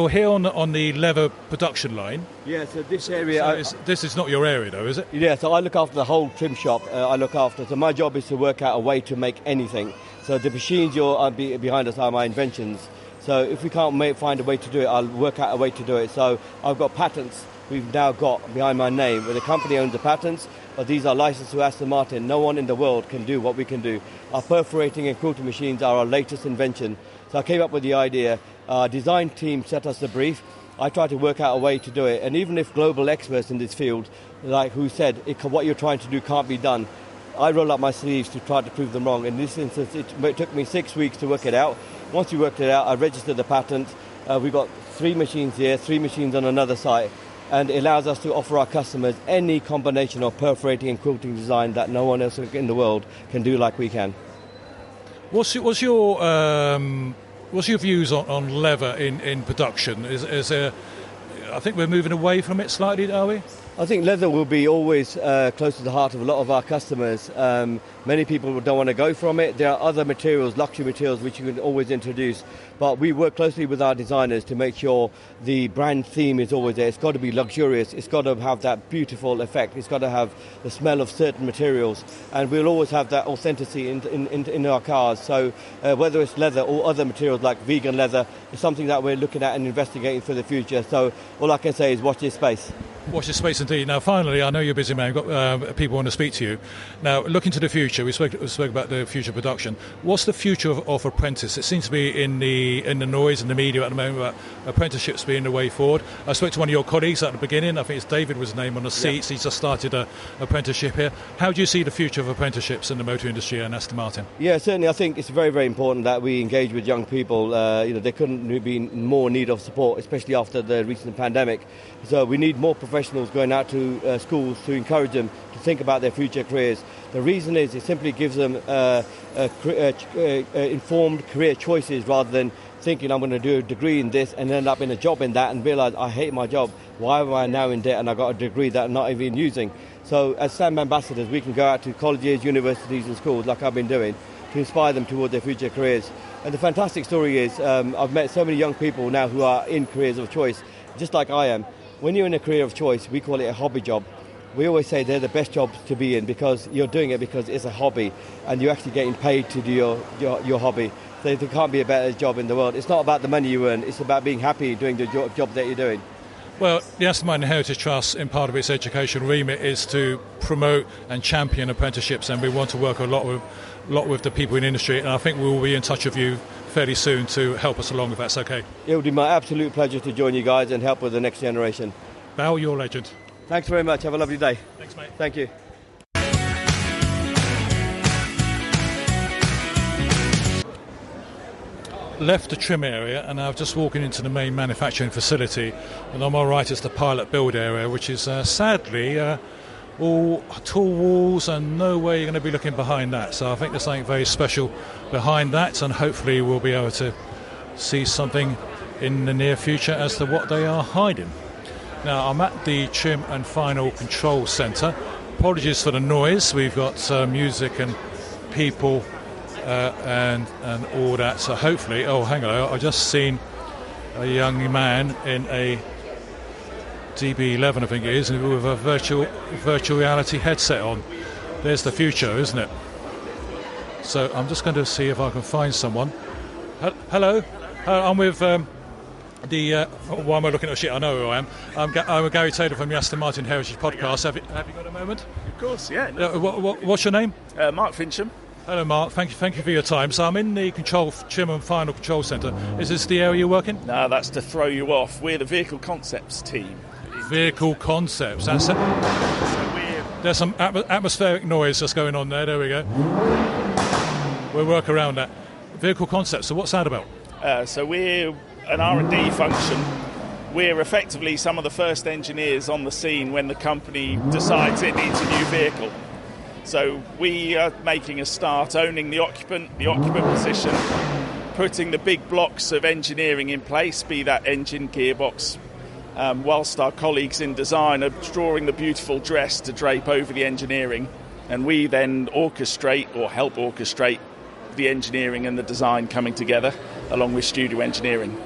here on the leather production line. Yeah, so this area... this is not your area, though, is it? Yeah, so I look after the whole trim shop. So my job is to work out a way to make anything. So the machines behind us are my inventions. So if we can't find a way to do it, I'll work out a way to do it. So I've got patents we've now got behind my name, where the company owns the patents, but these are licensed to Aston Martin. No one in the world can do what we can do. Our perforating and quilting machines are our latest invention. So I came up with the idea. Our design team set us the brief. I tried to work out a way to do it. And even if global experts in this field, like who said, what you're trying to do can't be done, I roll up my sleeves to try to prove them wrong. In this instance, it took me 6 weeks to work it out. Once we worked it out, I registered the patent. We've got 3 machines here, 3 machines on another site. And it allows us to offer our customers any combination of perforating and quilting design that no one else in the world can do like we can. What's your views on leather in production? I think we're moving away from it slightly, are we? I think leather will be always close to the heart of a lot of our customers. Many people don't want to go from it. There are other materials, luxury materials, which you can always introduce. But we work closely with our designers to make sure the brand theme is always there. It's got to be luxurious. It's got to have that beautiful effect. It's got to have the smell of certain materials. And we'll always have that authenticity in our cars. So whether it's leather or other materials like vegan leather, is something that we're looking at and investigating for the future. So all I can say is watch this space. Watch this space indeed. Now, finally, I know you're a busy man. You've got people want to speak to you. Now, looking to the future, we spoke about the future production. What's the future of apprentice? It seems to be in the noise in the media at the moment about apprenticeships being the way forward. I spoke to one of your colleagues at the beginning. I think it's David was his name on the seats. Yeah. He's just started an apprenticeship here. How do you see the future of apprenticeships in the motor industry and Aston Martin? Yeah, certainly. I think it's very, very important that we engage with young people. They couldn't be in more need of support, especially after the recent pandemic. So we need more professionals going out to schools to encourage them to think about their future careers. The reason is it simply gives them informed career choices rather than thinking I'm going to do a degree in this and end up in a job in that and realise I hate my job. Why am I now in debt and I got a degree that I'm not even using? So as STEM ambassadors, we can go out to colleges, universities and schools like I've been doing to inspire them toward their future careers. And the fantastic story is I've met so many young people now who are in careers of choice, just like I am. When you're in a career of choice, we call it a hobby job. We always say they're the best jobs to be in because you're doing it because it's a hobby and you're actually getting paid to do your hobby. So there can't be a better job in the world. It's not about the money you earn, it's about being happy doing the job that you're doing. Well, the Aston Martin Heritage Trust, in part of its education remit, is to promote and champion apprenticeships, and we want to work a lot with the people in the industry, and I think we will be in touch with you fairly soon to help us along if that's okay. It would be my absolute pleasure to join you guys and help with the next generation. Bow, your legend. Thanks very much. Have a lovely day. Thanks, mate. Thank you. left the trim area and I'm just walking into the main manufacturing facility, and on my right is the pilot build area, which is sadly all tall walls and no way you're going to be looking behind that. So I think there's something very special behind that, and hopefully we'll be able to see something in the near future as to what they are hiding. Now, I'm at the Trim and Final Control Centre. Apologies for the noise. We've got music and people and all that. So hopefully... Oh, hang on. I've just seen a young man in a DB11, I think it is, with a virtual reality headset on. There's the future, isn't it? So I'm just going to see if I can find someone. Hello. I'm with... why am I looking at shit? I know who I am. I'm Garry Taylor from the Aston Martin Heritage Podcast. Have you got a moment? Of course, yeah. What's your name? Mark Fincham. Hello, Mark. Thank you for your time. So I'm in the Trim and Final Control Centre. Is this the area you're working? No, that's to throw you off. We're the Vehicle Concepts team. Vehicle Concepts. That's it. There's some atmospheric noise that's going on there. There we go. We'll work around that. Vehicle Concepts. So what's that about? So we're an R&D function. We're effectively some of the first engineers on the scene when the company decides it needs a new vehicle. So we are making a start, owning the occupant position, putting the big blocks of engineering in place, be that engine, gearbox, whilst our colleagues in design are drawing the beautiful dress to drape over the engineering, and we then orchestrate or help orchestrate the engineering and the design coming together along with studio engineering.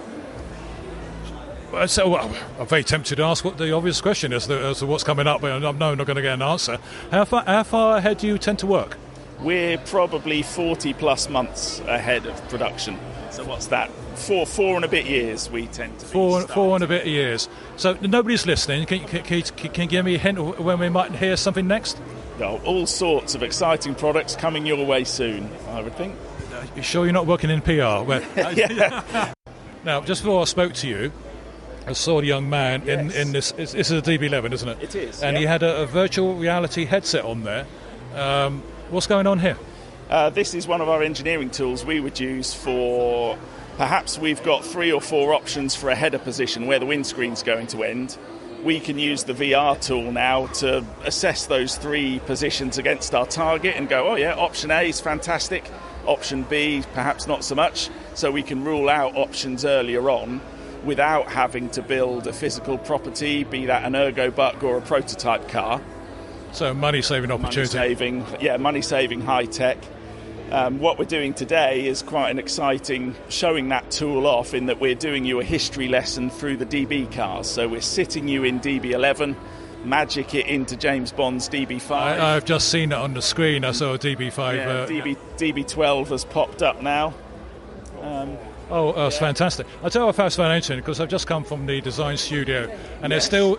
So I'm very tempted to ask what the obvious question is as to what's coming up, but I'm not going to get an answer. How far ahead do you tend to work? We're probably 40 plus months ahead of production. So what's that? Four and a bit years we tend to be. Four and a bit years. So nobody's listening. Can you give me a hint of when we might hear something next? No, all sorts of exciting products coming your way soon, I would think. You sure you're not working in PR? Yeah. Now, just before I spoke to you, I saw a young man in this. This is a DB11, isn't it? It is. And he had a virtual reality headset on there. What's going on here? This is one of our engineering tools we would use for... Perhaps we've got 3 or 4 options for a header position where the windscreen's going to end. We can use the VR tool now to assess those 3 positions against our target and go, oh yeah, option A is fantastic, option B perhaps not so much. So we can rule out options earlier on without having to build a physical property, be that an ergo bug or a prototype car. So money-saving opportunity. Money-saving high-tech. What we're doing today is quite an exciting showing that tool off, in that we're doing you a history lesson through the DB cars. So we're sitting you in DB11, magic it into James Bond's DB5. I've just seen it on the screen. I saw a DB5. DB12 has popped up now. It's fantastic. I'll tell you what I found interesting, because I've just come from the design studio, and they're still...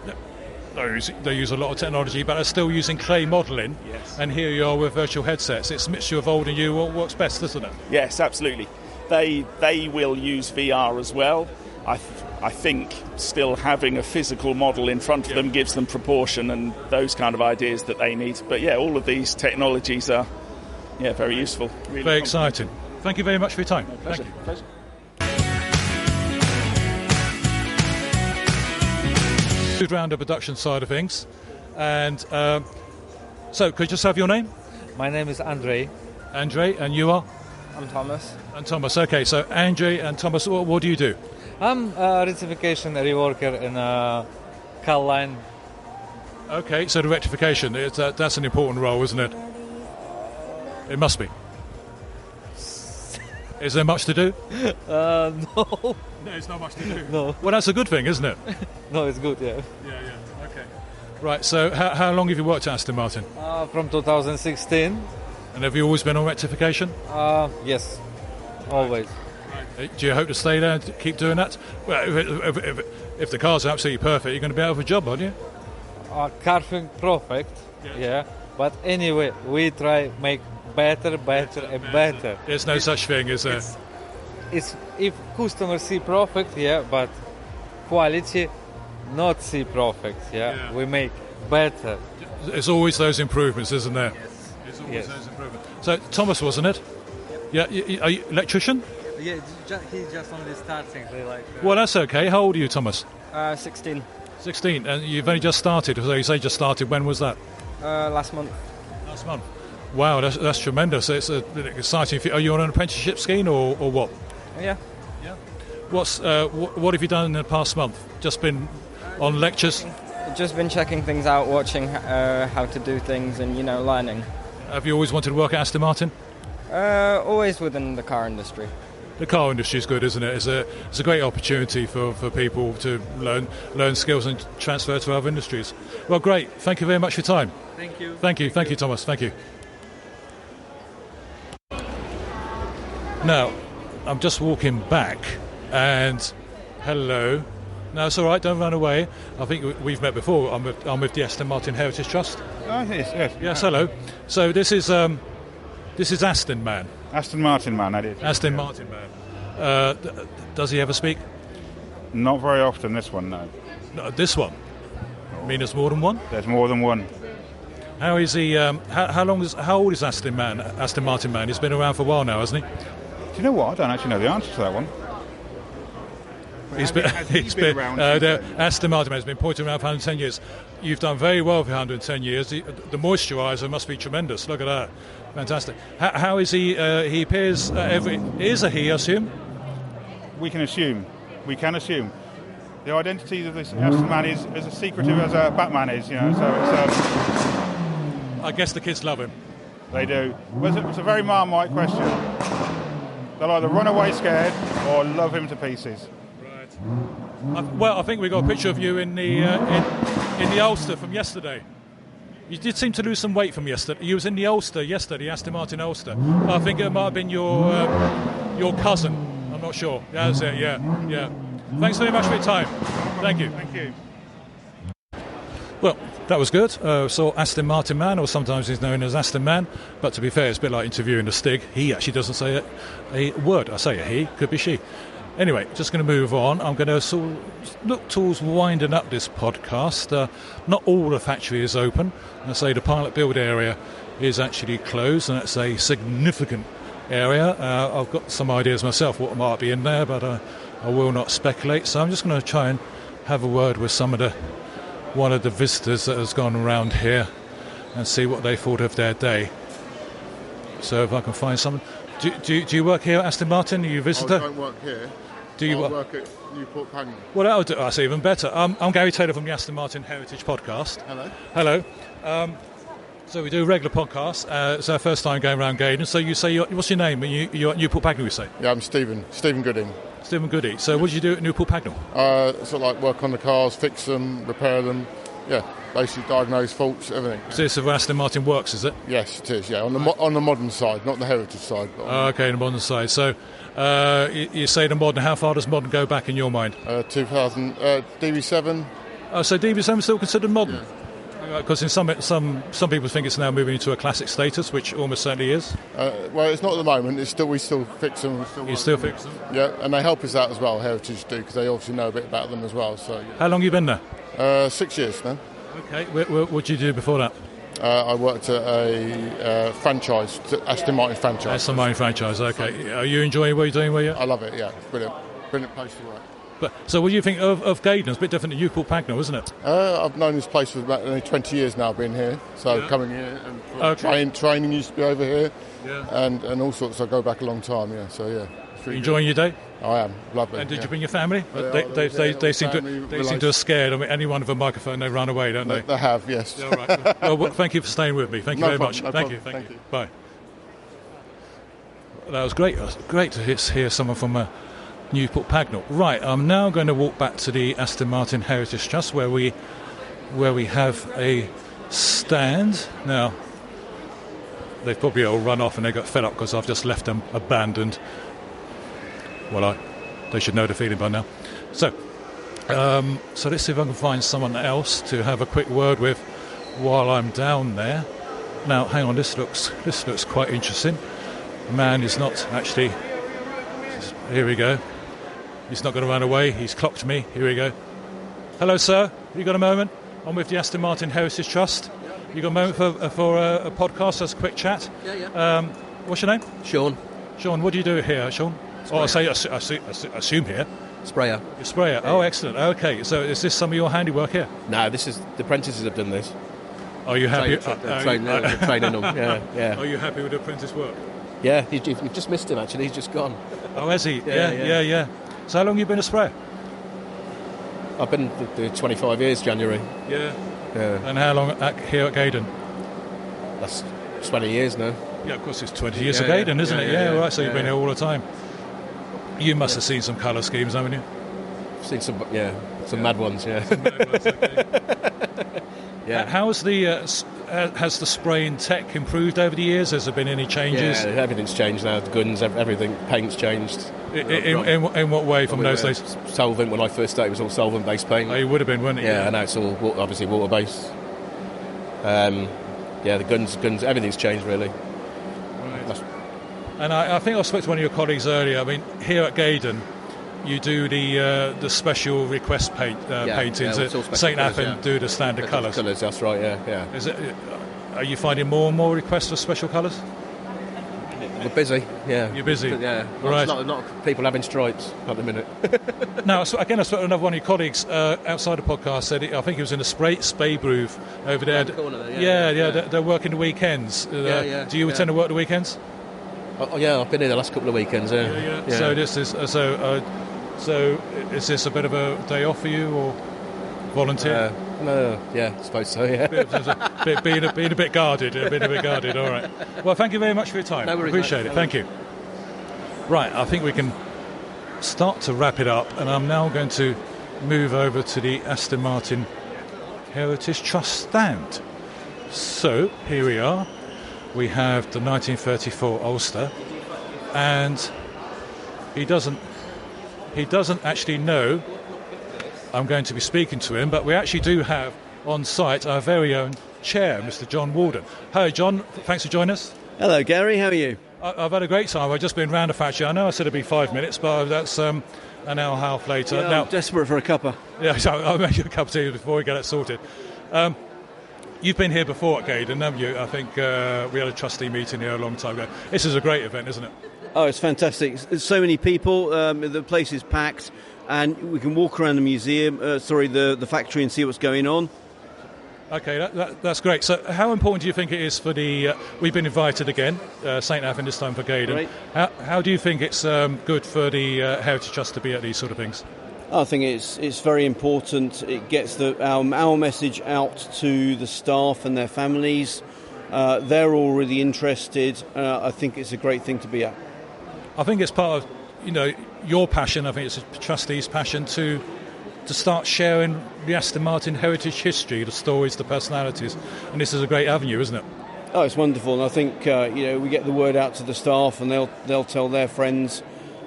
They use a lot of technology, but they're still using clay modelling. Yes. And here you are with virtual headsets. It's a mixture of old and new. What works best, isn't it? Yes, absolutely. They will use VR as well. I think still having a physical model in front of them gives them proportion and those kind of ideas that they need. But yeah, all of these technologies are very useful. Really very exciting. Thank you very much for your time. Pleasure. Thank you. Pleasure. Around the production side of things, and so could you just have your name? My name is Andre, and you are? I'm Thomas. And Thomas. Okay, so Andre and Thomas, what do you do? I'm a rectification reworker in a car line. Okay, so the rectification, that's an important role, isn't it? It must be. Is there much to do? No. No, it's not much to do. No. Well, that's a good thing, isn't it? No, it's good, yeah. Yeah, okay. Right, so how long have you worked at Aston Martin? From 2016. And have you always been on rectification? Yes, always. Right. Do you hope to stay there and keep doing that? Well, if the car's absolutely perfect, you're going to be out of a job, aren't you? Car thing perfect, yeah. But anyway, we try make better and better. There's no such thing, is there? It's if customers see perfect, but quality not see perfect, we make better. There's always those improvements, isn't there? Yes. There's always those improvements. So Thomas, wasn't it? Yeah. Are you electrician? Yeah, he's just only starting. Well, that's okay. How old are you, Thomas? 16. 16, and you've only just started. So you say just started. When was that? Last month. Last month. Wow, that's tremendous. It's an exciting. Are you on an apprenticeship scheme or what? Yeah. What have you done in the past month? Just been on lectures? Just been checking things out, watching how to do things, and learning. Have you always wanted to work at Aston Martin? Always within the car industry. The car industry is good, isn't it? It's a great opportunity for people to learn skills and transfer to other industries. Well, great. Thank you very much for your time. Thank you. Thank you, Thomas. Thank you. Now, I'm just walking back, and hello. No, it's all right. Don't run away. I think we've met before. I'm with the Aston Martin Heritage Trust. Oh, yes. Yes, hello. So this is Aston Man. Aston Martin Man, that is. Aston Martin Man. Does he ever speak? Not very often, this one, no. No, this one? You mean there's more than one? There's more than one. How is he? How old is Aston Martin Man? He's been around for a while now, hasn't he? Do you know what? I don't actually know the answer to that one. He's been around. Aston Martin has been pointing around for 110 years. You've done very well for 110 years. The moisturiser must be tremendous. Look at that. Fantastic. How is he? He appears is a he, I assume? We can assume. The identity of this Aston Man is as secretive as Batman is, so it's... I guess the kids love him. They do. Well, it's a very Marmite question. They'll either run away scared or love him to pieces. Well, I think we got a picture of you in the Ulster from yesterday. You did seem to lose some weight from yesterday. You was in the Ulster yesterday, Aston Martin Ulster. I think it might have been your cousin. I'm not sure. That's it. Yeah. Thanks very much for your time. Thank you. Thank you. Well, that was good. So Aston Martin Man, or sometimes he's known as Aston Man. But to be fair, it's a bit like interviewing a Stig. He actually doesn't say a word. I say a he, could be she. Anyway, just going to move on. I'm going to look towards winding up this podcast. Not all the factory is open. I say the pilot build area is actually closed, and it's a significant area. I've got some ideas myself what might be in there, but I will not speculate. So I'm just going to try and have a word with one of the visitors that has gone around here and see what they thought of their day. So if I can find someone. Do you work here at Aston Martin? Are you a visitor? I don't work here. Do you work at Newport Pagnell? Well, that'll do. That's even better. I'm Garry Taylor from the Aston Martin Heritage Podcast. Hello. So we do regular podcasts. It's our first time going around Gaydon. So you say, what's your name? You're at Newport Pagnell, you say? Yeah, I'm Stephen Gooding. Stephen Goody. So what do you do at Newport Pagnell? Sort of like work on the cars, fix them, repair them. Yeah, basically diagnose faults, everything. So this is where Aston Martin works, is it? Yes, it is. Yeah, on the modern side, not the heritage side. Okay, the modern side. So you say the modern. How far does modern go back in your mind? 2000 DB7. So DB7 still considered modern? Because in some people think it's now moving into a classic status, which almost certainly is. Well, it's not at the moment. We still fix them. You still fix them? Yeah, and they help us out as well. Heritage do, because they obviously know a bit about them as well. So. Yeah. How long have you been there? 6 years now. Okay. What did you do before that? I worked at a franchise, Aston Martin franchise. Aston Martin franchise. Okay. Are you enjoying what you're doing? Where you? I love it. Yeah, brilliant place to work. So what do you think of Gaydon? It's a bit different than Newport Pagnell, isn't it? I've known this place for about only 20 years now. I've been here, so coming here and training used to be over here, and all sorts. I go back a long time. Yeah, so yeah. Enjoying your day? I am. Lovely. And did you bring your family? They seem to have scared. I mean, anyone with a microphone, they run away, don't they? They have, yes. All right. Well, thank you for staying with me. Thank you very much. Thank you. Bye. That was great. It was great to hear someone from Newport Pagnell. Right, I'm now going to walk back to the Aston Martin Heritage Trust where we have a stand. Now, they've probably all run off and they got fed up because I've just left them abandoned. Well, they should know the feeling by now. So let's see if I can find someone else to have a quick word with while I'm down there. Now, hang on, this looks quite interesting. The man is not actually... Here we go. He's not going to run away. He's clocked me. Here we go. Hello, sir. You got a moment? I'm with the Aston Martin Heritage Trust. You got a moment for a podcast? That's a quick chat. Yeah. What's your name? Sean. Sean, what do you do here, Sean? Oh, I assume here. Sprayer. You're sprayer. Oh, excellent. Okay, so is this some of your handiwork here? No, this is the apprentices have done this. Are you happy? Training them. Yeah. Are you happy with the apprentice work? Yeah, you've just missed him actually. He's just gone. Oh, has he? Yeah. So how long have you been a sprayer? I've been 25 years, January. Yeah. And how long here at Gaydon? That's 20 years now. Yeah, of course, it's 20 years at Gaydon, isn't it? Yeah, right. So you've been here all the time. You must have seen some colour schemes, haven't you? I've seen some mad ones. Yeah. Some mad ones, okay. Yeah. How's has the spraying tech improved over the years? Has there been any changes? Yeah, everything's changed now. The guns, everything, paint's changed. In what way from those days? Solvent. When I first started, it was all solvent-based paint. Oh, it would have been, wouldn't it? Yeah, and now it's all obviously water-based. The guns, everything's changed really. Right. And I think I spoke to one of your colleagues earlier. I mean, here at Gaydon, you do the special request paintings. St. Athan do the standard colours. Colours, that's right. Yeah. Are you finding more and more requests for special colours? We're busy. Yeah. You're busy. Yeah. Right. A lot of people having stripes at the minute. Now, again, I spoke to another one of your colleagues outside the podcast. Said I think he was in a spray groove over there. They're working the weekends. Do you tend to work the weekends? Oh, yeah, I've been here the last couple of weekends. Yeah. So this is so is this a bit of a day off for you or volunteer? No, I suppose so. Yeah. being a bit guarded. All right. Well, thank you very much for your time. No worries, Appreciate it. Thank you. Right, I think we can start to wrap it up, and I'm now going to move over to the Aston Martin Heritage Trust stand. So here we are. We have the 1934 Ulster, and he doesn't actually know I'm going to be speaking to him, but we actually do have on site our very own chair, Mr. John Walden. Hello, John. Thanks for joining us. Hello, Gary. How are you? I've had a great time. I've just been round the factory. I know I said it'd be 5 minutes, but that's an hour and a half later. Yeah, I'm desperate for a cuppa. Yeah, so I'll make you a cup of tea before we get it sorted. You've been here before at Gaydon, haven't you? I think we had a trustee meeting here a long time ago. This is a great event, isn't it? Oh, it's fantastic. There's so many people. The place is packed, and we can walk around the museum, the factory, and see what's going on. Okay, that's great. So how important do you think it is for the... we've been invited again, St. Athan this time for Gaydon. Right. How do you think it's good for the Heritage Trust to be at these sort of things? I think it's very important. It gets our message out to the staff and their families. They're all really interested. I think it's a great thing to be at. I think it's part of your passion. I think it's a trustee's passion to start sharing the Aston Martin heritage history, the stories, the personalities, and this is a great avenue, isn't it? Oh, it's wonderful, and I think we get the word out to the staff, and they'll tell their friends,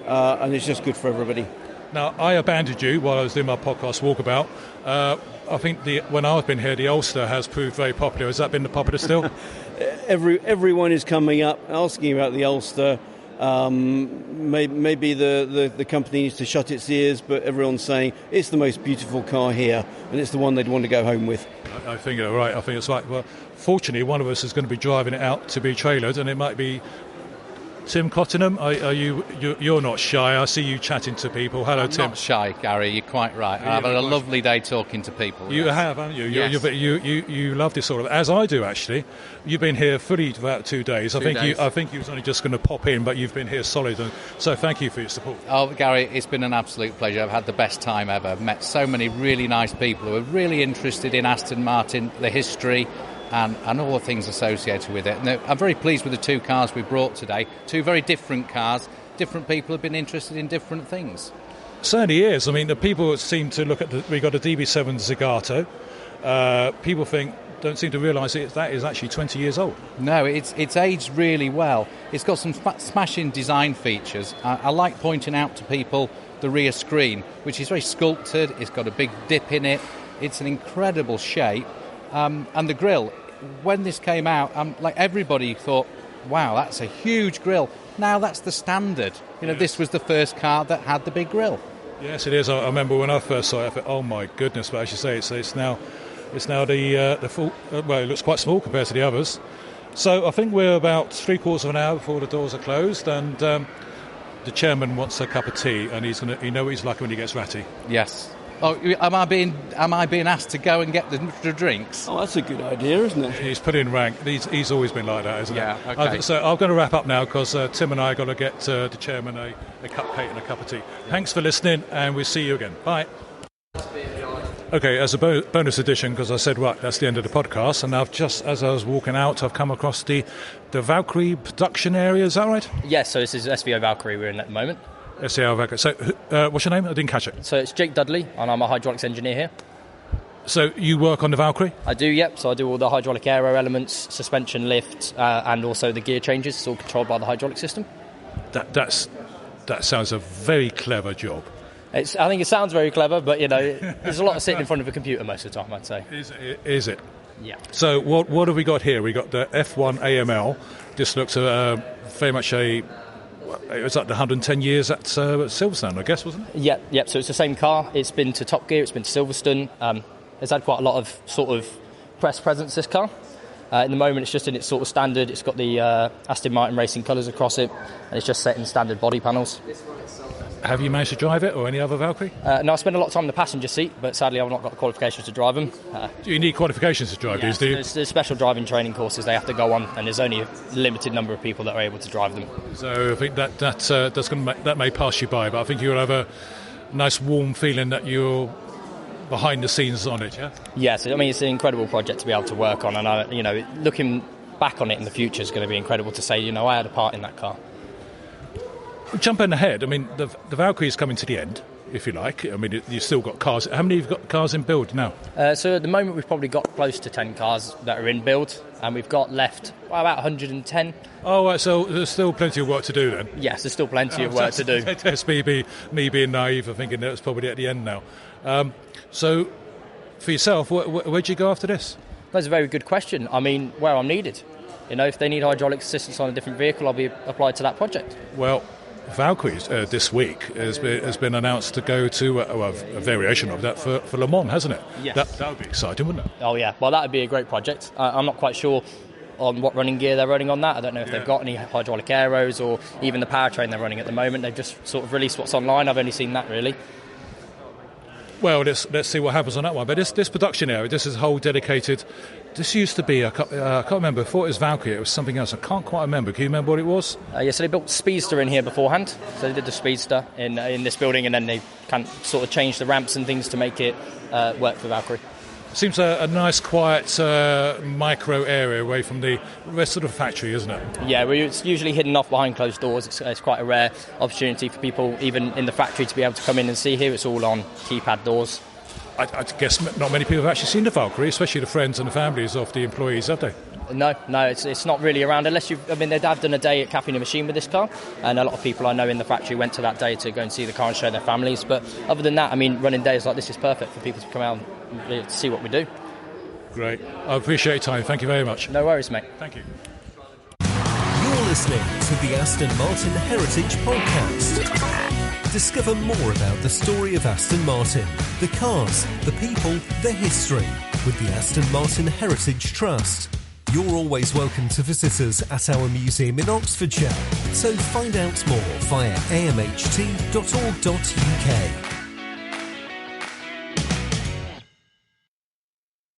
and it's just good for everybody. Now, I abandoned you while I was doing my podcast walkabout. I think when I've been here, the Ulster has proved very popular. Has that been the popular still? Everyone is coming up asking about the Ulster. Maybe the company needs to shut its ears, but everyone's saying it's the most beautiful car here, and it's the one they'd want to go home with. I think you're right. I think it's right. Well, fortunately, one of us is going to be driving it out to be trailered, and it might be Tim Cottingham. You're not shy. I see you chatting to people. Hello, I'm Tim. Not shy, Gary. You're quite right. I've had a lovely day talking to people. You have, haven't you? Yes. You love this sort of, as I do actually. You've been here fully for about 2 days. I think you was only just going to pop in, but you've been here solid. And so thank you for your support. Oh, Gary, it's been an absolute pleasure. I've had the best time ever. I've met so many really nice people who are really interested in Aston Martin, the history, and all the things associated with it. And I'm very pleased with the 2 cars we brought today. 2 very different cars. Different people have been interested in different things. Certainly is. I mean, the people seem to look at we got a DB7 Zagato. People don't seem to realise that is actually 20 years old. No, it's aged really well. It's got some smashing design features. I like pointing out to people the rear screen, which is very sculpted. It's got a big dip in it. It's an incredible shape. And the grille, when this came out, everybody thought, wow, that's a huge grille. Now that's the standard. This was the first car that had the big grille. Yes, it is. I remember when I first saw it, I thought, oh my goodness, but as you say, it's now the full. Well, it looks quite small compared to the others. So I think we're about 3/4 of an hour before the doors are closed, and the the chairman wants a cup of tea, and you know what he's like when he gets ratty. Yes. Oh, am I being asked to go and get the drinks? Oh, that's a good idea, isn't it? He's put in rank. He's always been like that, isn't he? Yeah, okay. So I'm going to wrap up now because Tim and I got to get the chairman a cupcake and a cup of tea. Thanks for listening, and we'll see you again. Bye. Okay, as a bonus edition, because I said, right, that's the end of the podcast, and I've just, as I was walking out, I've come across the Valkyrie production area, is that right? Yes, so this is SVO Valkyrie we're in at the moment. SVO Valkyrie. So, what's your name? I didn't catch it. So it's Jake Dudley, and I'm a hydraulics engineer here. So you work on the Valkyrie? I do, yep. So I do all the hydraulic aero elements, suspension lift, and also the gear changes. It's all controlled by the hydraulic system. That sounds a very clever job. I think it sounds very clever, but, there's a lot of sitting in front of a computer most of the time, I'd say. Is it? Yeah. So what have we got here? We got the F1 AML. This looks very much it was like the 110 years at Silverstone, I guess, wasn't it? Yep. So it's the same car. It's been to Top Gear. It's been to Silverstone. It's had quite a lot of sort of press presence, this car. In the moment, it's just in its sort of standard. It's got the Aston Martin racing colours across it, and it's just set in standard body panels. Have you managed to drive it or any other Valkyrie? No, I spend a lot of time in the passenger seat, but sadly I've not got the qualifications to drive them. Do you need qualifications to drive these, do you? There's special driving training courses they have to go on, and there's only a limited number of people that are able to drive them. So I think that may pass you by, but I think you'll have a nice warm feeling that you're behind the scenes on it, yeah? Yes, I mean, it's an incredible project to be able to work on, and looking back on it in the future is going to be incredible to say, I had a part in that car. Jumping ahead, I mean, the Valkyrie is coming to the end, if you like. I mean, you've still got cars. How many have you got cars in build now? So at the moment, we've probably got close to 10 cars that are in build, and we've got left about 110. Oh, right, so there's still plenty of work to do then? Yes, there's still plenty of work to do. That's me being naive for thinking that it's probably at the end now. So, for yourself, where'd you go after this? That's a very good question. I mean, where I'm needed. If they need hydraulic assistance on a different vehicle, I'll be applied to that project. Well, Valkyrie this week has been announced to go to a variation of that for Le Mans, hasn't it? Yes. That would be exciting, wouldn't it? Oh, yeah. Well, that would be a great project. I'm not quite sure on what running gear they're running on that. I don't know if they've got any hydraulic aeros or even the powertrain they're running at the moment. They've just sort of released what's online. I've only seen that, really. Well, let's see what happens on that one. But this production area, this is a whole dedicated... This used to be, I can't remember, before it was Valkyrie, it was something else. I can't quite remember. Can you remember what it was? So they built Speedster in here beforehand. So they did the Speedster in this building, and then they sort of changed the ramps and things to make it work for Valkyrie. Seems a nice, quiet micro area away from the rest of the factory, isn't it? Yeah, it's usually hidden off behind closed doors. It's quite a rare opportunity for people, even in the factory, to be able to come in and see here. It's all on keypad doors. I guess not many people have actually seen the Valkyrie, especially the friends and the families of the employees, have they? No, it's not really around unless they've done a day at Cafe in the Machine with this car, and a lot of people I know in the factory went to that day to go and see the car and show their families. But other than that, I mean, running days like this is perfect for people to come out and see what we do. Great. I appreciate your time. Thank you very much. No worries, mate. Thank you. You're listening to the Aston Martin Heritage Podcast. Discover more about the story of Aston Martin, the cars, the people, the history with the Aston Martin Heritage Trust. You're always welcome to visit us at our museum in Oxfordshire, so find out more via amht.org.uk.